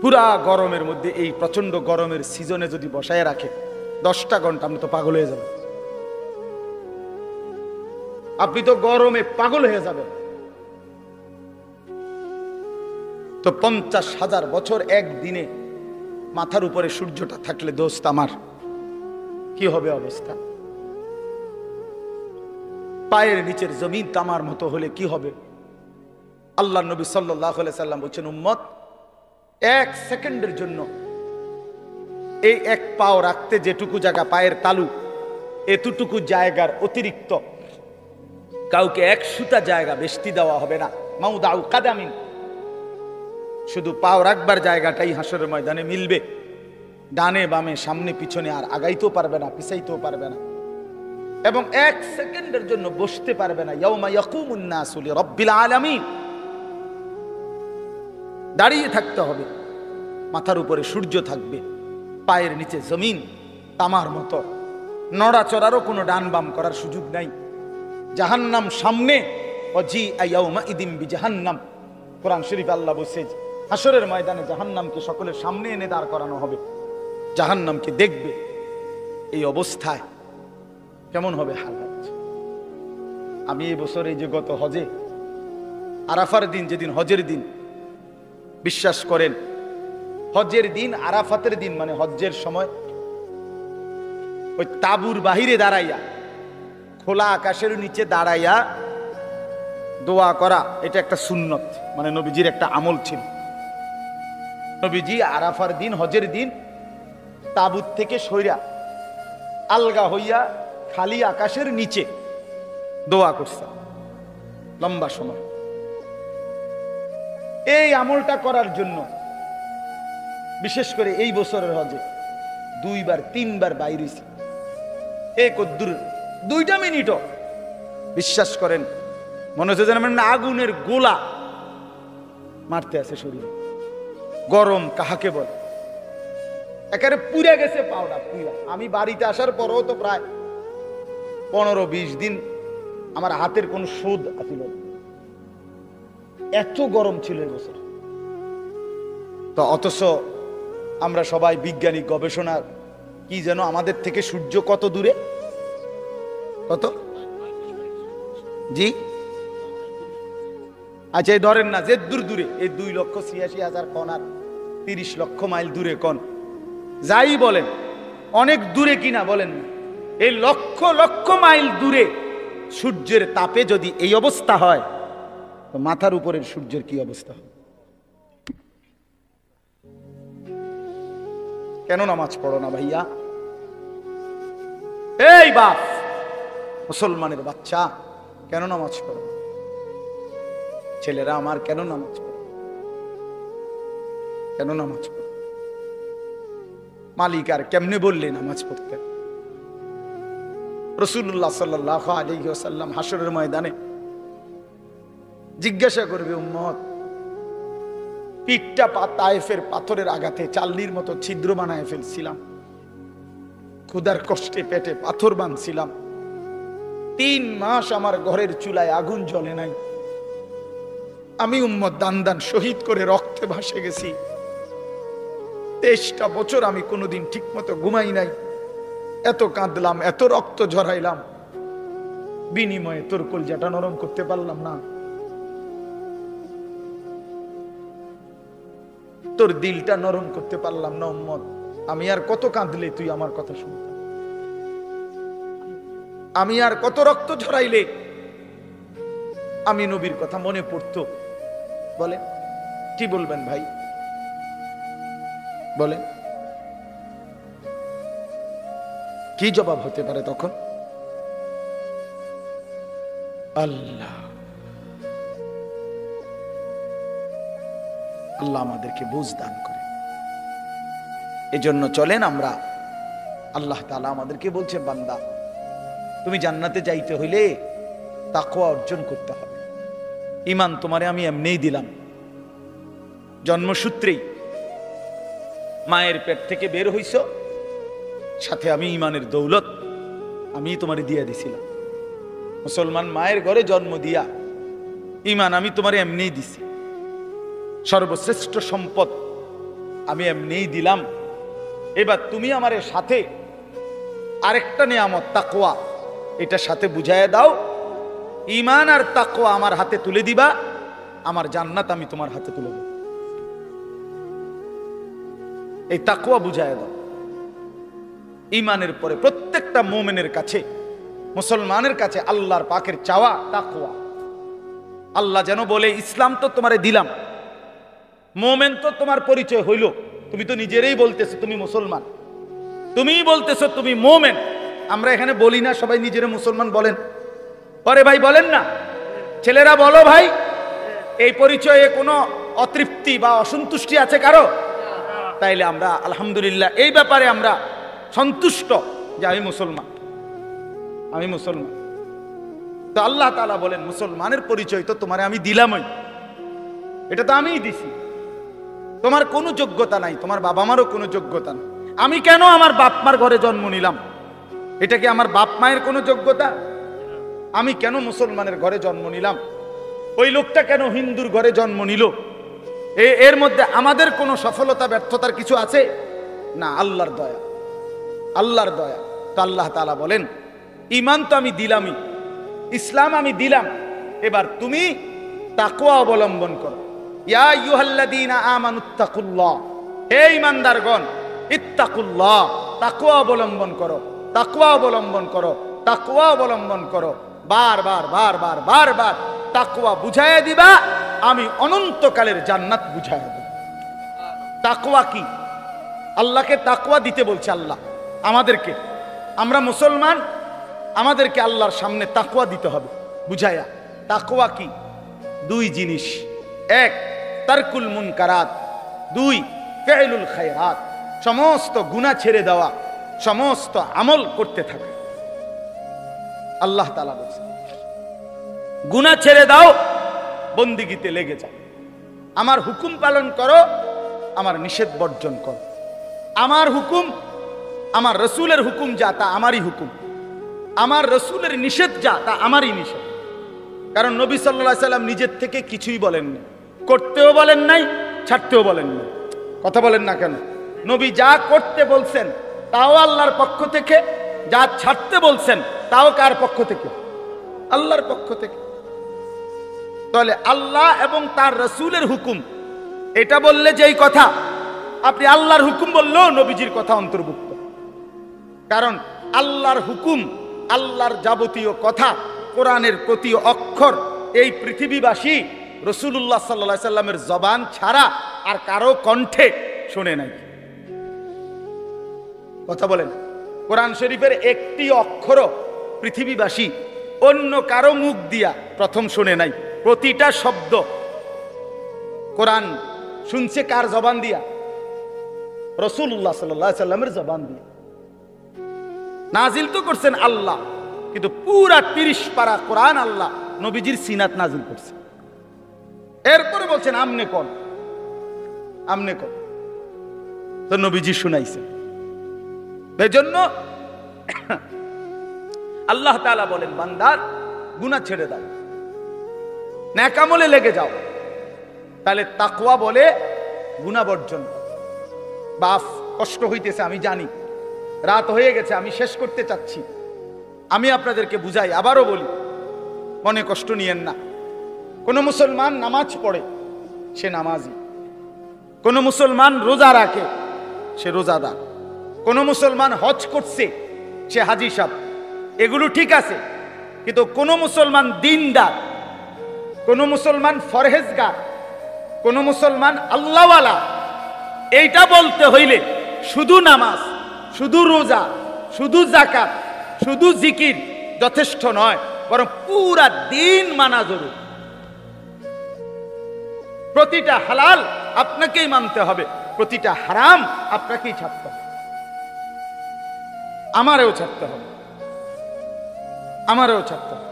পুরা গরমের মধ্যে এই প্রচন্ড গরমের সিজনে যদি বসায় রাখে 10টা ঘন্টা, আপনি তো পাগল হয়ে যাবেন। আপনি তো গরমে পাগল হয়ে যাবেন। তো 50,000 বছর একদিনে মাথার উপরে সূর্যটা থাকলে দোস্ত আমার কি হবে অবস্থা? পায়ের নিচের জমিন তামার মতো হলে কি হবে? আল্লাহ নবী সাল্লাল্লাহু আলাইহি সাল্লাম বলছেন, উম্মত, 1 সেকেন্ডের জন্য এই এক পাও রাখতে যেটুকু জায়গা, পায়ের তালু এতটুকু জায়গার অতিরিক্ত কাউকে 1 সুতা জায়গা বেশি দেওয়া হবে না। মাউদাউ কাদামিন, শুধু পাও রাখবার জায়গাটাই হাসরের ময়দানে মিলবে। ডানে বামে সামনে পিছনে আর আগাইতেও পারবে না, পিছাইতেও পারবে না, এবং 1 সেকেন্ডের জন্য বসতে পারবে না। ইয়াউমা ইয়াকুমুন নাসু লিরাব্বিল আলামিন, দাঁড়িয়ে থাকতে হবে। মাথার উপরে সূর্য থাকবে, পায়ের নিচে জমিন তামার মতো, নড়াচড়ারও কোনো ডান বাম করার সুযোগ নাই। জাহান্নাম সামনে, ওয়াজি ইয়াউমা ইদিম বিজাহান্নাম, কোরআন শরীফে আল্লাহ বলছে হাসরের ময়দানে জাহান্নামকে সকলের সামনে এনে দাঁড় করানো হবে, জাহান্নামকে দেখবে। এই অবস্থায় কেমন হবে হালাত? আমি এই বছর এই যে গত হজে আরাফার দিন, যেদিন হজের দিন, বিশ্বাস করেন হজের দিন আরাফাতের দিন মানে হজ্জের সময় ওই তাবুর বাহিরে দাঁড়াইয়া, খোলা আকাশের নিচে দাঁড়াইয়া দোয়া করা, এটা একটা সুন্নত, মানে নবীজির একটা আমল ছিল। নবীজি আরাফার দিন, হজের দিন তাবুত থেকে সইরা আলগা হইয়া খালি আকাশের নিচে দোয়া করছে লম্বা সময়। এই আমলটা করার জন্য বিশেষ করে এই বছরের হজে 2-3 বার বাইরে হইছি। এই কদ্দুর 2টা মিনিটও বিশ্বাস করেন মনে হচ্ছে যেন আগুনের গোলা মারতে আছে শরীরে। গরম কাহাকে বলে, একেবারে পুড়ে গেছে পাউডার পুরা। আমি বাড়িতে আসার পরও তো প্রায় 15-20 দিন আমার হাতের কোন সুদ আছিল, এত গরম ছিল এবছর। তো অথচ আমরা সবাই বিজ্ঞানিক গবেষণার কি যেন আমাদের থেকে সূর্য কত দূরে, কত জি আচ্ছা এই ধরেন না যে দূর দূরে, এই 2,86,000 কণ আর 30 লক্ষ মাইল দূরে কণ, যাই বলেন অনেক দূরে কিনা বলেন, এই লক্ষ লক্ষ মাইল দূরে সূর্যের তাপে যদি এই অবস্থা হয়, তো মাথার উপরের সূর্যের কি অবস্থা হবে? কেন নামাজ পড়ো না ভাইয়া? এই বাপ মুসলমানের বাচ্চা, কেন নামাজ পড়ো? ছেলেরা আমার কেন নামাজ পড়ো? কেন নামাজ পড়ো? মালিক আর কেমনে বললে নামাজ পড়তে? রাসূলুল্লাহ সাল্লাল্লাহু আলাইহি ওয়াসাল্লাম হাসরের ময়দানে জিজ্ঞাসা করবে, উম্মত, পিঠটা তায়েফের পাথরের আঘাতে চাল্লির মতো ছিদ্র বানায় ফেলছিলাম, ক্ষুধার কষ্টে পেটে পাথর বাঁধছিলাম, 3 মাস আমার ঘরের চুলায় আগুন জ্বলে নাই, আমি উম্মত দান দান শহীদ করে রক্তে ভাসে গেছি, 23টা বছর আমি কোনোদিন ঠিক মতো ঘুমাই নাই, এত কাঁদলাম, এত রক্ত ঝরাইলাম, বিনিময়ে তোর কলজাটা নরম করতে পারলাম না, তোর দিলটা নরম করতে পারলাম না। উম্মত, আমি আর কত কাঁদলে তুই আমার কথা শুনতাম? আমি আর কত রক্ত ঝরাইলে আমি নবীর কথা মনে পড়তো? বলে কি বলবেন ভাই? বলেন কি জবাব হতে পারে তখন? আল্লাহ আল্লাহ আমাদেরকে বুঝ দান করে। এজন্য চলেন আমরা, আল্লাহ তাআলা আমাদেরকে বলছে, বান্দা তুমি জান্নাতে যাইতে হইলে তাকওয়া অর্জন করতে হবে। ঈমান তোমারে আমি এমনিই দিলাম, জন্মসূত্রেই মায়ের পেট থেকে বের হইছো, সাথে আমি ঈমানের দৌলত আমি তোমারে দিয়ে দিছিলাম। মুসলমান মায়ের ঘরে জন্ম দিয়া ঈমান আমি তোমারে এমনিই দিছি, সর্বশ্রেষ্ঠ সম্পদ আমি এমনিই দিলাম। এবার তুমি আমার সাথে আরেকটা নিয়ামত তাকওয়া, এটা সাথে বুঝাইয়া দাও, ঈমান আর তাকওয়া আমার হাতে তুলে দিবা, আমার জান্নাত আমি তোমার হাতে তুলে দেব। এই তাকওয়া বুঝাইয়া দাও। ঈমানের পরে প্রত্যেকটা মুমিনের কাছে মুসলমানের কাছে আল্লাহর পাকের চাওয়া তাকওয়া। আল্লাহ যেন বলে, ইসলাম তো তোমারে দিলাম, মোমেন তো তোমার পরিচয় হইল, তুমি তো নিজেরই বলতেছো তুমি মুসলমান, তুমিই বলতেছো তুমি মোমেন। আমরা এখানে বলি না সবাই নিজেরা মুসলমান বলেন? পরে ভাই বলেন না, ছেলেরা বলো ভাই, এই পরিচয়ে কোনো অতৃপ্তি বা অসন্তুষ্টি আছে কারো? তাইলে আমরা আলহামদুলিল্লাহ এই ব্যাপারে আমরা সন্তুষ্ট যে আমি মুসলমান, আমি মুসলমান। তো আল্লাহ তাআলা বলেন, মুসলমানের পরিচয় তো তোমারে আমি দিলামই, এটা তো আমিই দিছি, তোমার কোনো যোগ্যতা নাই, তোমার বাবা মারও কোনো যোগ্যতা নাই। আমি কেন আমার বাপ মার ঘরে জন্ম নিলাম, এটা কি আমার বাপ মায়ের কোনো যোগ্যতা? আমি কেন মুসলমানের ঘরে জন্ম নিলাম, ওই লোকটা কেন হিন্দুর ঘরে জন্ম নিল, এর মধ্যে আমাদের কোনো সফলতা ব্যর্থতার কিছু আছে? না, আল্লাহর দয়া, আল্লাহর দয়া। তো আল্লাহ তাআলা বলেন, ঈমান তো আমি দিলামই, ইসলাম আমি দিলাম, এবার তুমি তাকওয়া অবলম্বন করো। ইয়া আইয়ুহাল্লাযীনা আমানুত্তাকুল্লাহ, হে ঈমানদারগণ, ইত্তাকুল্লাহ, তাকওয়া অবলম্বন করো, তাকওয়া অবলম্বন করো, তাকওয়া অবলম্বন করো। বারবার বারবার বারবার তাকওয়া বুঝাইয়া দিবা, আমি অনন্তকালের জান্নাত বুঝাইয়া দেব। তাকওয়া কি? আল্লাহকে তাকওয়া দিতে বলছে আল্লাহ আমাদেরকে, আমরা মুসলমান, আমাদেরকে আল্লাহর সামনে তাকওয়া দিতে হবে বুঝাইয়া। তাকওয়া কি? দুই জিনিস, এক তারকুল মুনকারাত, দুই ফি'লুল খায়রাত, সমস্ত গুনাহ ছেড়ে দেওয়া, সমস্ত আমল করতে থাকা। আল্লাহ তাআলা বলছেন, গুনাহ ছেড়ে দাও, বন্দিগিতে লেগে যাও, আমার হুকুম পালন করো, আমার নিষেধ বর্জন করো। আমার হুকুম, আমার রসুলের হুকুম যা তা আমারই হুকুম, আমার রসুলের নিষেধ যা তা আমারই নিষেধ। কারণ নবী সাল্লাল্লাহু আলাইহি সাল্লাম নিজের থেকে কিছুই বলেননি, করতেও বলেন নাই, ছাড়তেও বলেন নাই। কথা বলেন না কেন? নবী যা করতে বলছেন তাও আল্লাহর পক্ষ থেকে, যা ছাড়তে বলছেন তাও কার পক্ষ থেকে? আল্লাহর পক্ষ থেকে। তাহলে আল্লাহ এবং তার রসুলের হুকুম এটা বললে যেই কথা, আপনি আল্লাহর হুকুম বললেও নবীজির কথা অন্তর্ভুক্ত। কারণ আল্লাহর হুকুম, আল্লাহর যাবতীয় কথা, কোরআনের প্রতি অক্ষর এই পৃথিবীবাসী রাসূলুল্লাহ সাল্লাল্লাহু আলাইহি সাল্লামের জবান ছাড়া আর কারো কণ্ঠে শুনে নাই। কথা বলেন, কোরআন শরীফের একটি অক্ষরও পৃথিবীবাসী অন্য কারো মুখ দিয়া প্রথম শুনে নাই। প্রতিটা শব্দ কোরআন শুনছে কার জবান দিয়া? রাসূলুল্লাহ সাল্লাল্লাহু আলাইহি সাল্লামের জবান দিয়া। নাজিল তো করছেন আল্লাহ, কিন্তু পুরা 30 পারা কোরআন আল্লাহ নবীজির সিনাত নাজিল করছে। এরপরে বলছেন আমনে কোন, আমনে কোন, তো নবীজি শুনাইছে। এজন্য আল্লাহ তাআলা বলেন, বান্দার গুনাহ ছেড়ে দাও, নেক আমলে লেগে যাও। তাহলে তাকওয়া বলে গুনাহ বর্জন। বাফ কষ্ট হইতেছে আমি জানি, রাত হয়ে গেছে, আমি শেষ করতে চাচ্ছি। আমি আপনাদেরকে বুঝাই, আবারও বলি, মনে কষ্ট নিয়েন না। কোন মুসলমান নামাজ পড়ে, সে নামাজি। কোন মুসলমান রোজা রাখে, সে রোজাদার। কোন মুসলমান হজ করছে, সে হাজি সাহেব। এগুলো ঠিক আছে, কিন্তু কোন মুসলমান দিনদার, কোন মুসলমান ফরহেজগার, কোন মুসলমান আল্লাহওয়ালা, এইটা বলতে হইলে শুধু নামাজ, শুধু রোজা, শুধু যাকাত, শুধু জিকির যথেষ্ট নয়, বরং পুরা দিন মানা জরুরি। প্রতিটা হালাল আপনাকেই মানতে হবে, প্রতিটা হারাম আপনাকেই ছাড়তে হবে, আমারও ছাড়তে হবে, আমারও ছাড়তে হবে।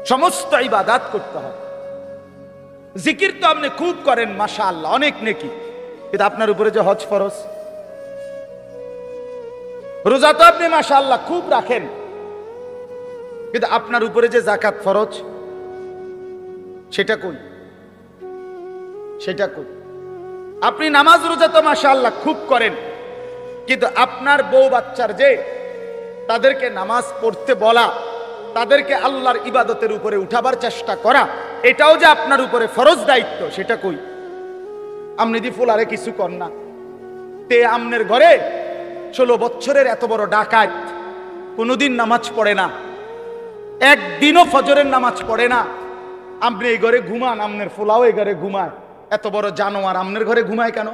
সমস্ত ইবাদত করতে হবে। জিকির তো আপনি খুব করেন, মাশাআল্লাহ, অনেক নেকি, কিন্তু আপনার উপরে যে হজ ফরজ। রোজা তো আপনি মাশাআল্লাহ খুব রাখেন, কিন্তু আপনার উপরে যে যাকাত ফরজ, সেটা কই? সেটা কই? আপনি নামাজ রোজা তো মাশাআল্লাহ খুব করেন, কিন্তু আপনার বউ বাচ্চার যে তাদেরকে নামাজ পড়তে বলা, তাদেরকে আল্লাহর ইবাদতের উপরে উঠাবার চেষ্টা করা, এটাও যে আপনার উপরে ফরজ দায়িত্ব, সেটা কই? আপনি দি ফুলারে কিছু কর না, তে আমনের ঘরে 16 বছরের এত বড় ডাকাত, কোনোদিন নামাজ পড়ে না, একদিনও ফজরের নামাজ পড়ে না। আপনি এই ঘরে ঘুমান, আমনের ফোলাও এই ঘরে ঘুমায়। এত বড় জানোয়ার আমনের ঘরে ঘুমায় কেন?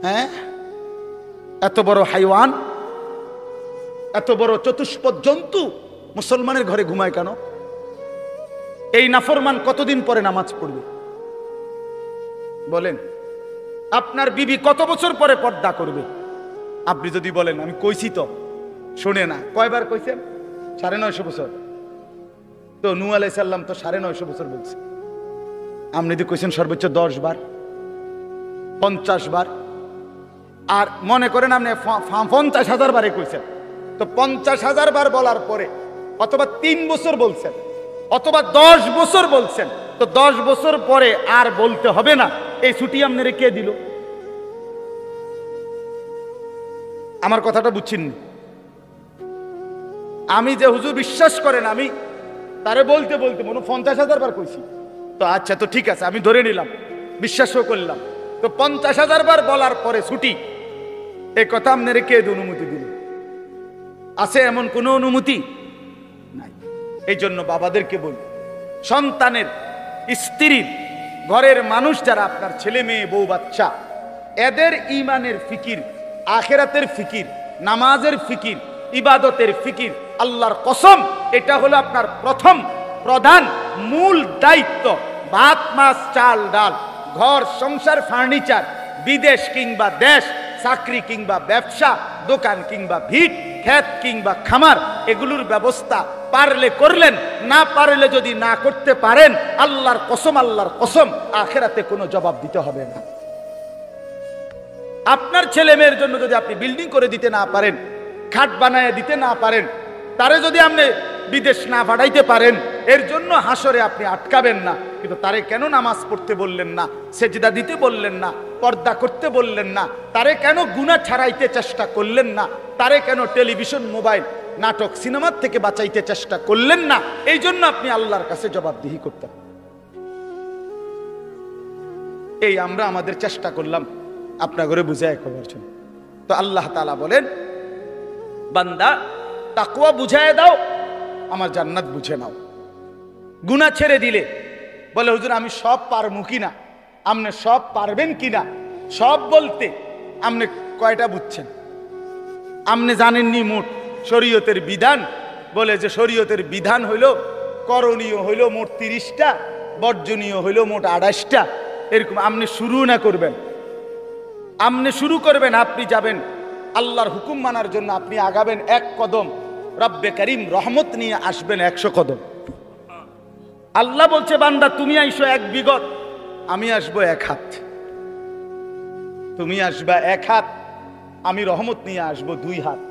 হ্যাঁ, এত বড় হাইওয়ান, এত বড় চতুষ্পদ জন্তু মুসলমানের ঘরে ঘুমায় কেন? এই নাফরমান কতদিন পরে নামাজ পড়বে বলেন? আপনার বিবি কত বছর পরে পর্দা করবে? আপনি যদি বলেন আমি কইছি তো, শুনে না। কয়বার কইছেন? 950 বছর। তো নূহ আলাইহিস সালাম তো 950 বছর বলছে। আপনি যদি কইছেন সর্বোচ্চ 10 বার, 50 বার, আর মনে করেন আপনি 50,000 বারে কইছেন, তো 50,000 বার বলার পরে অথবা 3 বছর বলছেন অথবা 10 বছর বলছেন, তো 10 বছর পরে আর বলতে হবে না। এই ছুটি আপনারে কে দিল? আমার কথাটা বুঝছেন? আমি যে হুজুর বিশ্বাস করেন, আমি তারে বলতে বলতে মনে 50,000 বার কইছি, তো আচ্ছা, তো ঠিক আছে, আমি ধরে নিলাম, বিশ্বাসও করলাম। তো 50,000 বার বলার পরে ছুটি, এই কথা আপনারে কে অনুমতি দিল? আছে এমন কোন অনুমতি নাই। এই জন্য বাবাদেরকে বলি, সন্তানের, স্ত্রীর, ঘরের মানুষ যারা আপনার ছেলে মেয়ে বউ বাচ্চা, এদের ঈমানের ফিকির, আখিরাতের ফিকির, নামাজের ফিকির, ইবাদতের ফিকির, আল্লাহর কসম এটা হলো আপনার প্রথম প্রধান মূল দায়িত্ব। ভাত মাছ চাল ডাল, ঘর সংসার ফার্নিচার, বিদেশ কিংবা দেশ, চাকরি কিংবা ব্যবসা, দোকান কিংবা ভিট, ক্ষেত কিংবা খামার, এগুলোর ব্যবস্থা পারলে করলেন, না পারলে যদি না করতে পারেন, আল্লাহর কসম আখিরাতে কোনো জবাব দিতে হবে না। আপনার ছেলে মেয়ের জন্য যদি আপনি বিল্ডিং করে দিতে না পারেন, খাট বানায় দিতে না পারেন, তারে যদি আপনি বিদেশ না পাঠাইতে পারেন, এর জন্য হাসরে আপনি আটকাবেন না। কিন্তু তারে কেন নামাজ পড়তে বললেন না, সেজদা দিতে বললেন না, পর্দা করতে বললেন না, তারে কেন গুনাহ ছাড়াইতে চেষ্টা করলেন না, তারে কেন টেলিভিশন, মোবাইল, নাটক, সিনেমার থেকে বাঁচাইতে চেষ্টা করলেন না, এই জন্য আপনি আল্লাহর কাছে জবাবদিহি করতেন। এই আমরা আমাদের চেষ্টা করলাম আপনার ঘরে বুঝায় করার জন্য। তো আল্লাহ তাআলা বলেন, বান্দা তাকওয়া বুঝায় দাও, আমার জান্নাত বুঝে নাও। গুনাহ ছেড়ে দিলে বলে হুজুর আমি সব পারমু কিনা, আপনি সব পারবেন কিনা? সব বলতে আপনি কয়টা বুঝছেন? আপনি জানেননি মোট শরীয়তের বিধান, বলে যে শরীয়তের বিধান হইল করণীয় হইল মোট 30টা, বর্জনীয় হইল মোট 28টা। এরকম আপনি শুরু না করবেন, আপনি শুরু করবেন, আপনি যাবেন আল্লাহর হুকুম মানার জন্য, আপনি আগাবেন 1 কদম, রব্বে করিম রহমত নিয়ে আসবেন 100 কদম। আল্লাহ বলছে বান্দা তুমি আইসো 1 বিগত, আমি আসবো 1 হাত। তুমি আসবা 1 হাত, আমি রহমত নিয়ে আসবো 2 হাত।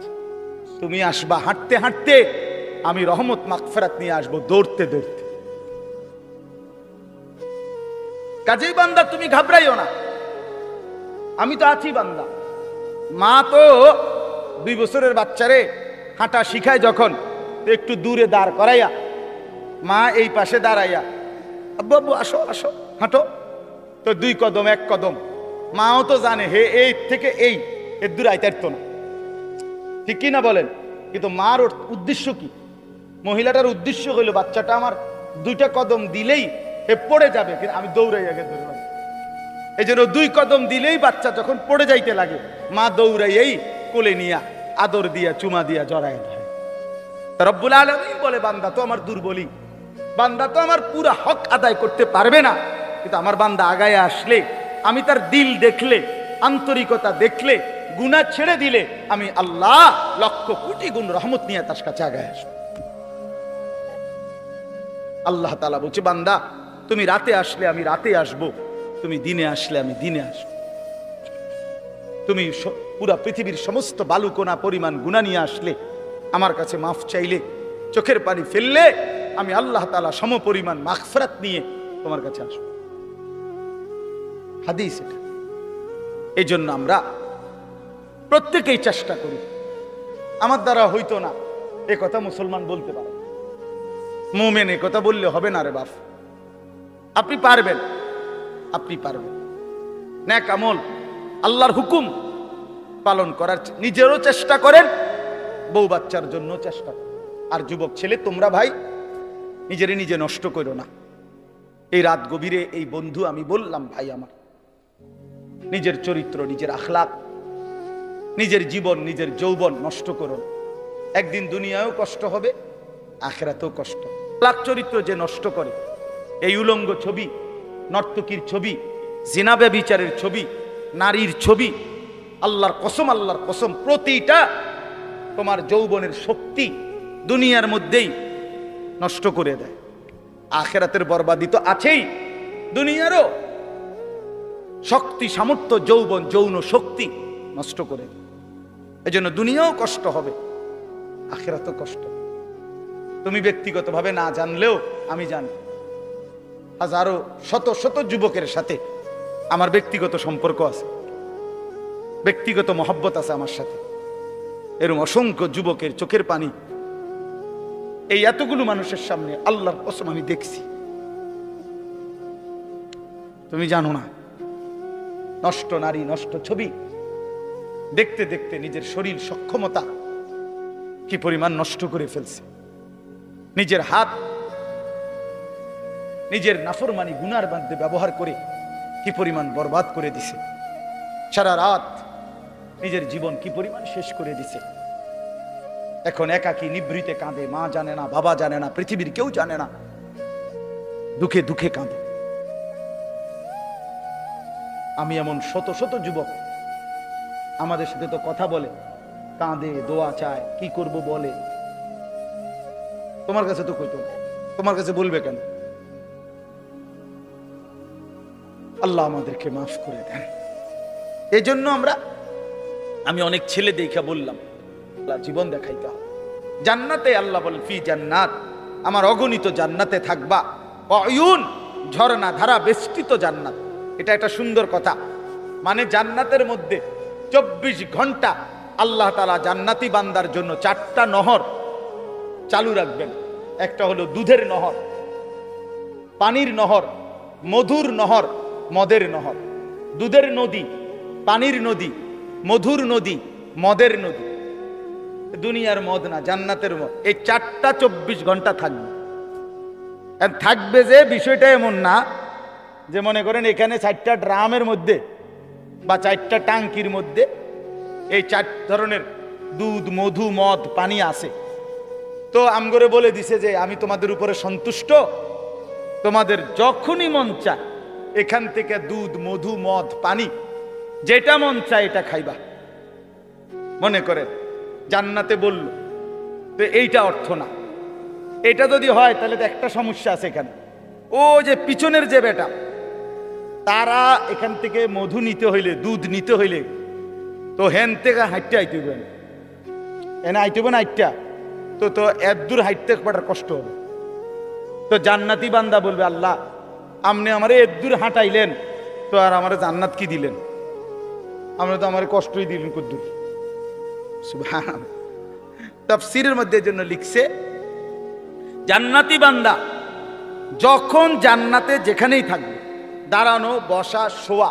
তুমি আসবা হাঁটতে হাঁটতে, আমি রহমত মাগফিরাত নিয়ে আসবো দৌড়তে দৌড়তে। কাজেই বান্দা তুমি ঘাবড়াইও না, আমি তো আছি বান্দা। মা তো 2 বছরের বাচ্চারে হাঁটা শিখায় যখন, একটু দূরে দাঁড় করাইয়া, মা এই পাশে দাঁড়াইয়া, আব্বু আব্বু আসো আসো হাঁটো, তো 2 কদম 1 কদম। মাও তো জানে হে এই থেকে এই এর দূর আইতে পারতো না, ঠিক কি না বলেন? কিন্তু মার উদ্দেশ্য কি? মহিলাটার উদ্দেশ্য হইল বাচ্চাটা আমার 2টা কদম দিলেই এ পড়ে যাবে, কিন্তু আমি দৌড়াই আগে ধরলাম। এই জন্য 2 কদম দিলেই বাচ্চা যখন পড়ে যাইতে লাগে, মা দৌড়াইয়েই কোলে নিয়া আদর দিয়া চুমা দিয়া জড়ায় ধরে। রব্বুল আলামিন বলে বান্দা তো আমার দুর্বলী, বান্দা তো আমার পুরা হক আদায় করতে পারবে না, কিন্তু আমার বান্দা আগায় আসলে, আমি তার দিল দেখলে, আন্তরিকতা দেখলে, গুনাহ ছেড়ে দিলে, আমি আল্লাহ লক্ষ কোটি গুণ রহমত নিয়ে তার কাছে আগায় আসবো। আল্লাহ তাআলা বলছে বান্দা তুমি রাতে আসলে আমি রাতে আসবো, তুমি দিনে আসলে আমি দিনে আসবো। তুমি পুরা পৃথিবীর সমস্ত বালুকণা পরিমাণ গুনাহ নিয়ে আসলে, আমার কাছে মাফ চাইলে, চোখের পানি ফেললে, আমি আল্লাহ তাআলা সম পরিমাণ মাগফিরাত নিয়ে তোমার কাছে আসবো। হাদিস এটা। এই জন্য আমরা প্রত্যেকেই চেষ্টা করি। আমার দ্বারা হইতো না এ কথা মুসলমান বলতে পারে, মুমিন এ কথা বললে হবে না রে বাপ। আপনি পারবেন, আপনি পারবেন। নেক আমল, আল্লাহর হুকুম, পালন করার নিজেরও চেষ্টা করেন, বউ বাচ্চার জন্য চেষ্টা করেন। আর যুবক ছেলে, তোমরা ভাই নিজেরে নিজে নষ্ট করো না। এই রাত গভীরে এই বন্ধু আমি বললাম, ভাই আমার, নিজের চরিত্র, নিজের আখলাক, নিজের জীবন, নিজের যৌবন নষ্ট করো না। একদিন দুনিয়ায়ও কষ্ট হবে, আখিরাতেও কষ্ট। আখলাক চরিত্র যে নষ্ট করে, এই উলঙ্গ ছবি, নর্তকীর ছবি, জিনা ব্যভিচারের ছবি, নারীর ছবি, আল্লাহর কসম প্রতিটা তোমার যৌবনের শক্তি দুনিয়ার মধ্যেই নষ্ট করে দেয়। আখিরাতের বরবাদি তো আছেই, দুনিয়ারও শক্তি, সামর্থ্য, যৌবন, যৌন শক্তি নষ্ট করে দেয়। এজন্য দুনিয়াও কষ্ট হবে, আখিরাতেও কষ্ট। তুমি ব্যক্তিগতভাবে না জানলেও আমি জানি, হাজারো শত শত যুবকের সাথে আমার ব্যক্তিগত সম্পর্ক আছে, ব্যক্তিগত মহব্বত আছে আমার সাথে। এরকম অসংখ্য যুবকের চোখের পানি এই এতগুলো মানুষের সামনে আল্লাহর কসম আমি দেখছি। তুমি জানো না, নষ্ট নারী, নষ্ট ছবি দেখতে দেখতে নিজের শরীর সক্ষমতা কি পরিমাণ নষ্ট করে ফেলছে। নিজের হাত নিজের নাফরমানি গুনার মধ্যে ব্যবহার করে কি পরিমাণ বরবাদ করে দিছে। সারা রাত নিজের জীবন কি পরিমাণ শেষ করে দিছে। এখন একাকী নিভৃতে কাঁদে, মা জানে না, বাবা জানে না, পৃথিবীর কেউ জানে না, দুঃখে দুঃখে কাঁদে। আমি এমন শত শত যুবক আমাদের সাথে তো কথা বলে, কাঁদে, দোয়া চায়, কি করব বলে। তোমার কাছে তো কইতো, তোমার কাছে বলবে কেন? আল্লাহ আমাদেরকে মাফ করে দেন। এই জন্য আমি অনেক ছেলে দেখা বললাম, জীবন দেখাইতে হবে। জান্নাতে আল্লাহ বলেন, ফি জান্নাত, আমার অগণিত জান্নাতে থাকবা, অয়ুন, ঝর্ণা ধারা বেষ্টিত জান্নাত। এটা একটা সুন্দর কথা। মানে জান্নাতের মধ্যে 24 ঘন্টা আল্লাহ তাআলা জান্নাতি বান্দার জন্য 4টা নহর চালু রাখবেন। একটা হলো দুধের নহর, পানির নহর, মধুর নহর, মদের নহর। দুধের নদী, পানির নদী, মধুর নদী, মদের নদী। দুনিয়ার মদ না, জান্নাতের মদ। এই 4টা 24 ঘন্টা থাকবে। থাকবে যে বিষয়টা এমন না যে মনে করেন এখানে 4টা ড্রামের মধ্যে বা 4টা টাঙ্কির মধ্যে এই 4 ধরনের দুধ, মধু, মদ, পানি আছে। তো আমগরে বলে দিছে যে আমি তোমাদের উপরে সন্তুষ্ট, তোমাদের যখনই মন চায় এখান থেকে দুধ, মধু, মদ, পানি যেটা মন চায় এটা খাইবা। মনে করে জান্নাতে বলল, তো এইটা অর্থ না। এটা যদি হয় তাহলে তো একটা সমস্যা আছে এখানে। ও যে পিছনের যে বেটা, তারা এখান থেকে মধু নিতে হইলে, দুধ নিতে হইলে তো হেন থেকে হাইটে আইতে হবে, এনে আইতে হবে না হাইটটা, তো এত দূর হাইটতে পাঠার কষ্ট হবে। তো জান্নাতি বান্দা বলবে, আল্লাহ আপনি আমারে এত দূর হাঁটাইলেন, তো আর আমার জান্নাত কি দিলেন? আমরা তো আমার কষ্টই দিলেন কদ্দুর। সুবহান। তাফসীরের মধ্যে জন্য লিখছে, জান্নাতি বান্দা যখন জান্নাতে যেখানেই থাকবে, দাঁড়ানো, বসা, শোয়া,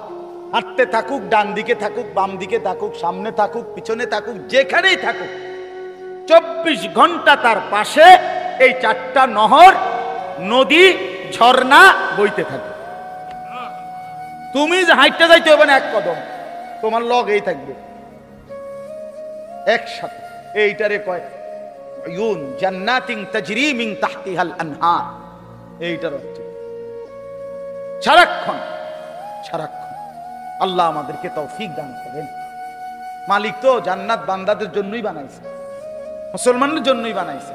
হাঁটতে থাকুক, ডান দিকে থাকুক, বাম দিকে থাকুক, সামনে থাকুক, পিছনে থাকুক, যেখানেই থাকুক, 24 ঘন্টা তার পাশে এই 4টা নহর, নদী, ঝর্ণা বইতে থাকে। তুমি হাঁটতে যাইতে হবে না এক কদম, তোমার লগেই থাকবে একসাথে। এইটারে কয় ইউন জান্নাতিন তাজরি মিন তাহতিহাল আনহার। এইটার অর্থ সারাক্ষণ সারাক্ষণ। আল্লাহ আমাদেরকে তৌফিক দান করেন। মালিক তো জান্নাত বান্দাদের জন্যই বানাইছে, মুসলমানদের জন্যই বানাইছে।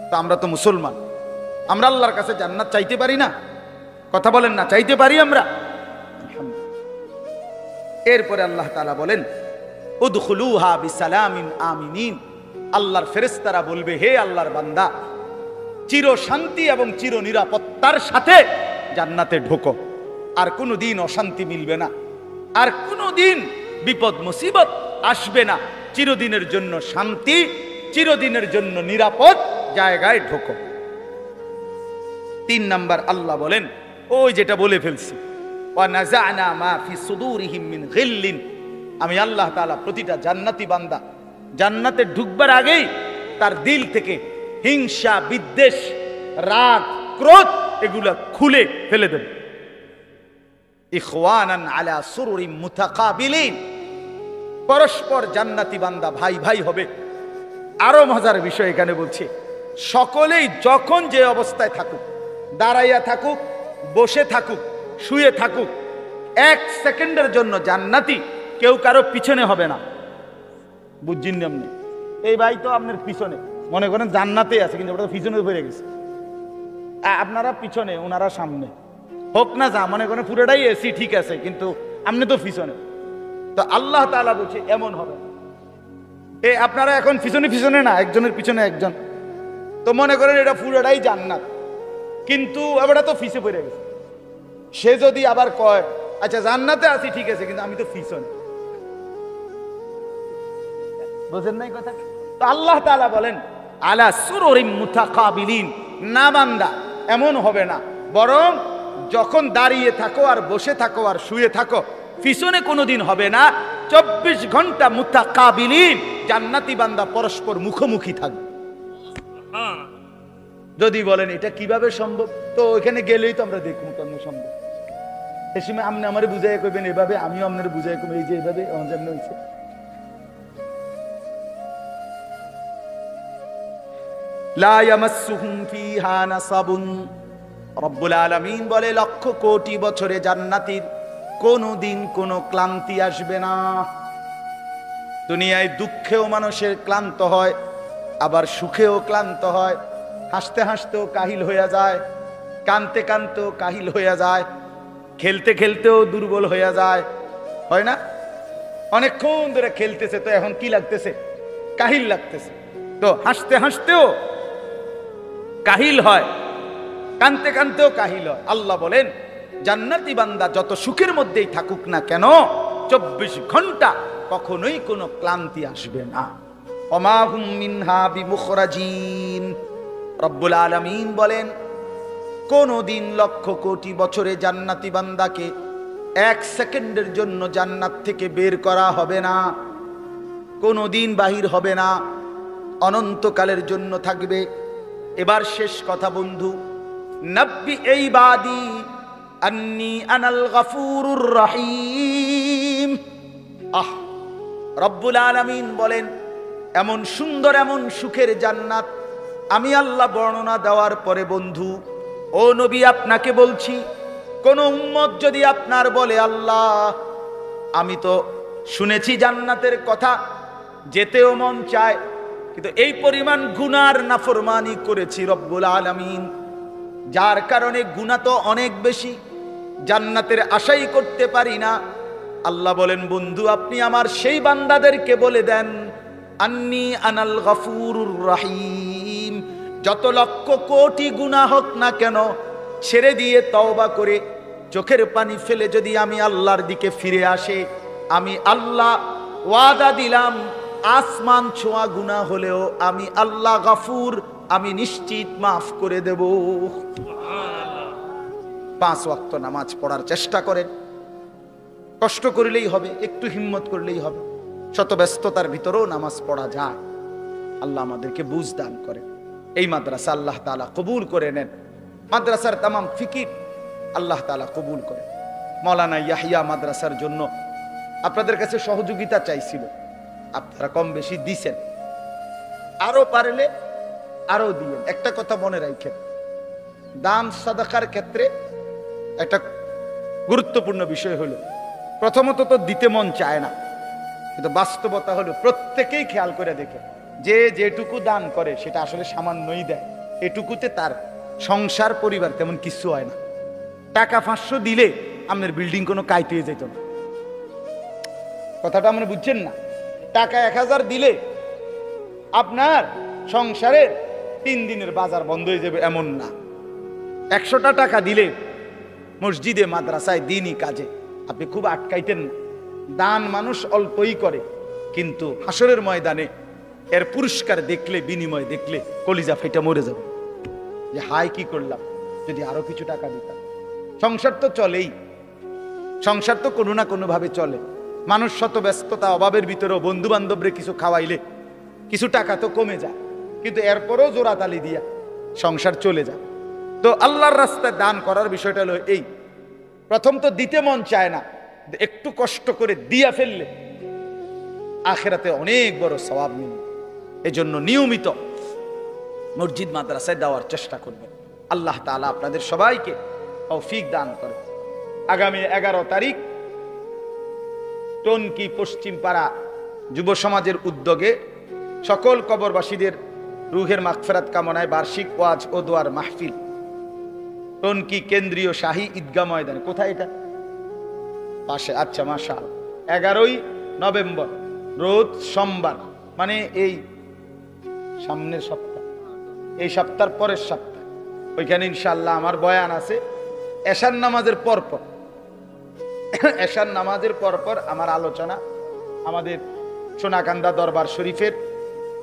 তো আমরা তো মুসলমান, আমরা আল্লাহর কাছে জান্নাত চাইতে পারি না? কথা বলেন না, চাইতে পারি আমরা? এরপরে আল্লাহ তাআলা বলেন, উদখুলুহা বিসালামিন আমিনিন। আল্লাহর ফেরেশতারা বলবে, হে আল্লাহর বান্দা, চির শান্তি এবং চির নিরাপত্তার সাথে জান্নাতে ঢোকো। আর কোনোদিন অশান্তি মিলবে না, আর কোনোদিন বিপদ মুসিবত আসবে না। চিরদিনের জন্য শান্তি, চিরদিনের জন্য নিরাপদ জায়গায় ঢোকো। 3 নাম্বার আল্লাহ বলেন, ওই যেটা বলে ফেলছি, ওয়া নাযা'না মা ফি সুদুরিহিম মিন গিল্লিন, আমি আল্লাহ তাআলা প্রতিটা জান্নাতি বান্দা জান্নাতে ঢুকবার আগেই তার দিল থেকে হিংসা, বিদ্বেষ, রাগ, ক্রোধ এগুলা খুলে ফেলে দেব। ইখওয়ানান আলা সুরুরিন মুতাকাবিলিন, পরস্পর জান্নাতি বান্দা ভাই ভাই হবে। আরো মজার বিষয় এখানে বলছে, সকলেই যখন যে অবস্থায় থাকুক, দাঁড়াইয়া থাকুক, বসে থাকুক, শুয়ে থাকুক, 1 সেকেন্ডের জন্য জান্নাতি কেউ কারো পিছনে হবে না। বুঝছেন আপনি? এই ভাই তো আপনার পিছনে, মনে করেন জান্নাতে আছে কিন্তু ওটা পিছনে পড়ে গেছে, আপনারা পিছনে ওনারা সামনে, হোক না যা, মনে করেন পুরোটাই এসি ঠিক আছে কিন্তু আপনি তো পিছনে। তো আল্লাহ তাআলা বলছে এমন হবে। আপনারা এখন পিছনে পিছনে না, একজনের পিছনে একজন, তো মনে করেন এটা পুরোটাই জান্নাত কিন্তু এবারে তো পিছে পড়ে গেছে। সে যদি আবার কয় আচ্ছা জান্নাতে আছি ঠিক আছে কিন্তু আমি তো পিছনে, বুঝেন নাই কথা? তো আল্লাহ তাআলা বলেন আলা সুরুরিন মুতাকাবিলিন, না বান্দা এমন হবে না, বরং যখন দাঁড়িয়ে থাকো আর বসে থাকো আর শুয়ে থাকো পিছনে কোনোদিন হবে না। 24 ঘন্টা মুতাকাবিলিন, জান্নাতি বান্দা পরস্পর মুখোমুখি থাকবে। যদি বলেন এটা কিভাবে সম্ভব, তো ওইখানে গেলেই তো আমরা দেখবো কেমন সম্ভব। এই সময় আপনি আমারে বুঝাই কইবেন এভাবে, আমিও আপনার বুঝাই কইব এই যে এইভাবে যেমন হয়েছে। লা ইয়ামাসসুহুম ফিহা নাসাবুন, রব্বুল আলামিন বলে লক্ষ কোটি বছরে জান্নাতীর কোনোদিন কোনো ক্লান্তি আসবে না। দুনিয়ায় দুঃখেও মানুষের ক্লান্ত হয়, আবার সুখেও ক্লান্ত হয়, হাসতে হাসতেও কাহিল হয়ে যায়, কানতে কানতেও কাহিল হয়ে যায়, খেলতে খেলতেও দুর্বল হয়ে যায়, হয় না? অনেকক্ষণ ধরে খেলতেছে তো এখন কি লাগতেছে? কাহিল লাগতেছে। তো হাসতে হাসতেও কাহিল হয়, কানতে কানতেও কাহিল হয়। আল্লাহ বলেন জান্নাতি বান্দা যত সুখের মধ্যেই থাকুক না কেন 24 ঘন্টা কখনোই কোনো ক্লান্তি আসবে না। ওমা হুম মিনহা বিমুখরাজিন, রব্বুল আলামিন বলেন কোনদিন লক্ষ কোটি বছরে জান্নাতি বান্দাকে 1 সেকেন্ডের জন্য জান্নাত থেকে বের করা হবে না, কোনদিন বাহির হবে না, অনন্তকালের জন্য থাকবে। এবার শেষ কথা বন্ধু, নব্বি ইবাদি আন্নী আনাল গফুরুর রহিম। রব্বুল আলামিন বলেন এমন সুন্দর এমন সুখের জান্নাত আমি আল্লাহ বর্ণনা দেওয়ার পরে বন্ধু ও নবী আপনাকে বলছি, কোন উম্মত যদি আপনার বলে আল্লাহ আমি তো শুনেছি জান্নাতের কথা, যেতেও মন চায়, কিন্তু এই পরিমাণ গুনার নাফরমানি করেছি রব্বুল আলামিন, যার কারণে গুনাহ তো অনেক বেশি, জান্নাতের আশাই করতে পারি না। আল্লাহ বলেন বন্ধু আপনি আমার সেই বান্দাদেরকে বলে দেন আন্নী আনাল গফুরুর রহিম, যত লক্ষ কোটি গুনাহ হোক না কেন ছেড়ে দিয়ে তওবা করে চোখের পানি ফেলে যদি আমি আল্লাহর দিকে ফিরে আসে, আমি আল্লাহ ওয়াদা দিলাম আসমান ছোঁয়া গুনাহ হলেও আমি আল্লাহ গফুর, আমি নিশ্চিত মাফ করে দেব। 5 ওয়াক্ত নামাজ পড়ার চেষ্টা করেন, কষ্ট করলেই হবে, একটু হিম্মত করলেই হবে, শত ব্যস্ততার ভিতরেও নামাজ পড়া যায়। আল্লাহ আমাদেরকে বুঝ দান করে। এই মাদ্রাসা আল্লাহ তাআলা কবুল করে নেন, মাদ্রাসার তামাম ফিকির আল্লাহ তাআলা কবুল করে। মাওলানা ইয়াহিয়া মাদ্রাসার জন্য আপনাদের কাছে সহযোগিতা চাইছিল, আপনারা কম বেশি দিছেন, আরো পারলে আরো দিয়েন। একটা কথা মনে রাখেন, দান সাদাকার ক্ষেত্রে একটা গুরুত্বপূর্ণ বিষয় হলো প্রথমত তো দিতে মন চায় না, কিন্তু বাস্তবতা হলো প্রত্যেকেই খেয়াল করে দেখে যে যেটুকু দান করে সেটা আসলে সামান্যই দেয়, এটুকুতে তার সংসার পরিবার তেমন কিছু হয় না। টাকা 500 দিলে আপনার বিল্ডিং কোনো কাইতে যেত না, কথাটা আমরা বুঝছেন না? টাকা 1000 দিলে আপনার সংসারের 3 দিনের বাজার বন্ধ হয়ে যাবে এমন না। 100টা টাকা দিলে মসজিদে মাদ্রাসায় দ্বীনি কাজে আপনি খুব আটকাইতেন না। দান মানুষ অল্পই করে, কিন্তু হাসরের ময়দানে এর পুরস্কার দেখলে, বিনিময় দেখলে কলিজা ফেটে মরে যাবে যে হাই কি করলাম, যদি আরো কিছু টাকা দিতাম। সংসার তো চলেই, সংসার তো কোনো না কোনো ভাবে চলে, মানুষ শত ব্যস্ততা অভাবের ভিতরেও বন্ধু বান্ধবরে কিছু খাওয়াইলে কিছু টাকা তো কমে যায়, কিন্তু এরপরও জোড়াতালি দিয়া সংসার চলে যায়। তো আল্লাহর রাস্তায় দান করার বিষয়টা হলো এই, প্রথম তো দিতে মন চায় না, একটু কষ্ট করে দিয়া ফেললে আখিরাতে অনেক বড় সওয়াব মিলবে। এজন্য নিয়মিত মসজিদ মাদ্রাসায় দেওয়ার চেষ্টা করবেন। আল্লাহ তাআলা আপনাদের সবাইকে তৌফিক দান করে। আগামী 11 তারিখ টনকি পশ্চিম পাড়া যুব সমাজের উদ্যোগে সকল কবরবাসীদের রুহের মাগফিরাত কামনায় বার্ষিক ওয়াজ ও দোয়ার মাহফিল টনকি কেন্দ্রীয় শাহী ঈদগাহ ময়দানে। কোথায় এটা? পাশে। আচ্ছা, মাশাআল্লাহ। 11ই নভেম্বর রোজ সোমবার, মানে এই সামনের সপ্তাহ, এই সপ্তাহের পরের সপ্তাহ, ওইখানে ইনশাআল্লাহ আমার বয়ান আছে। এশার নামাজের পরপর, এশার নামাজের পরপর আমার আলোচনা আমাদের সোনাকান্দা দরবার শরীফের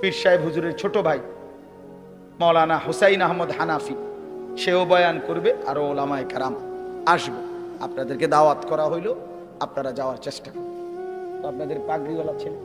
পীর সাহেব হুজুরের ছোট ভাই মাওলানা হুসাইন আহমদ হানাফি, সেও বয়ান করবে, আরো ওলামায়ে কেরাম আসবে। আপনাদেরকে দাওয়াত করা হইল, আপনারা যাওয়ার চেষ্টা করুন। আপনাদের পাগড়িওয়ালা ছেলে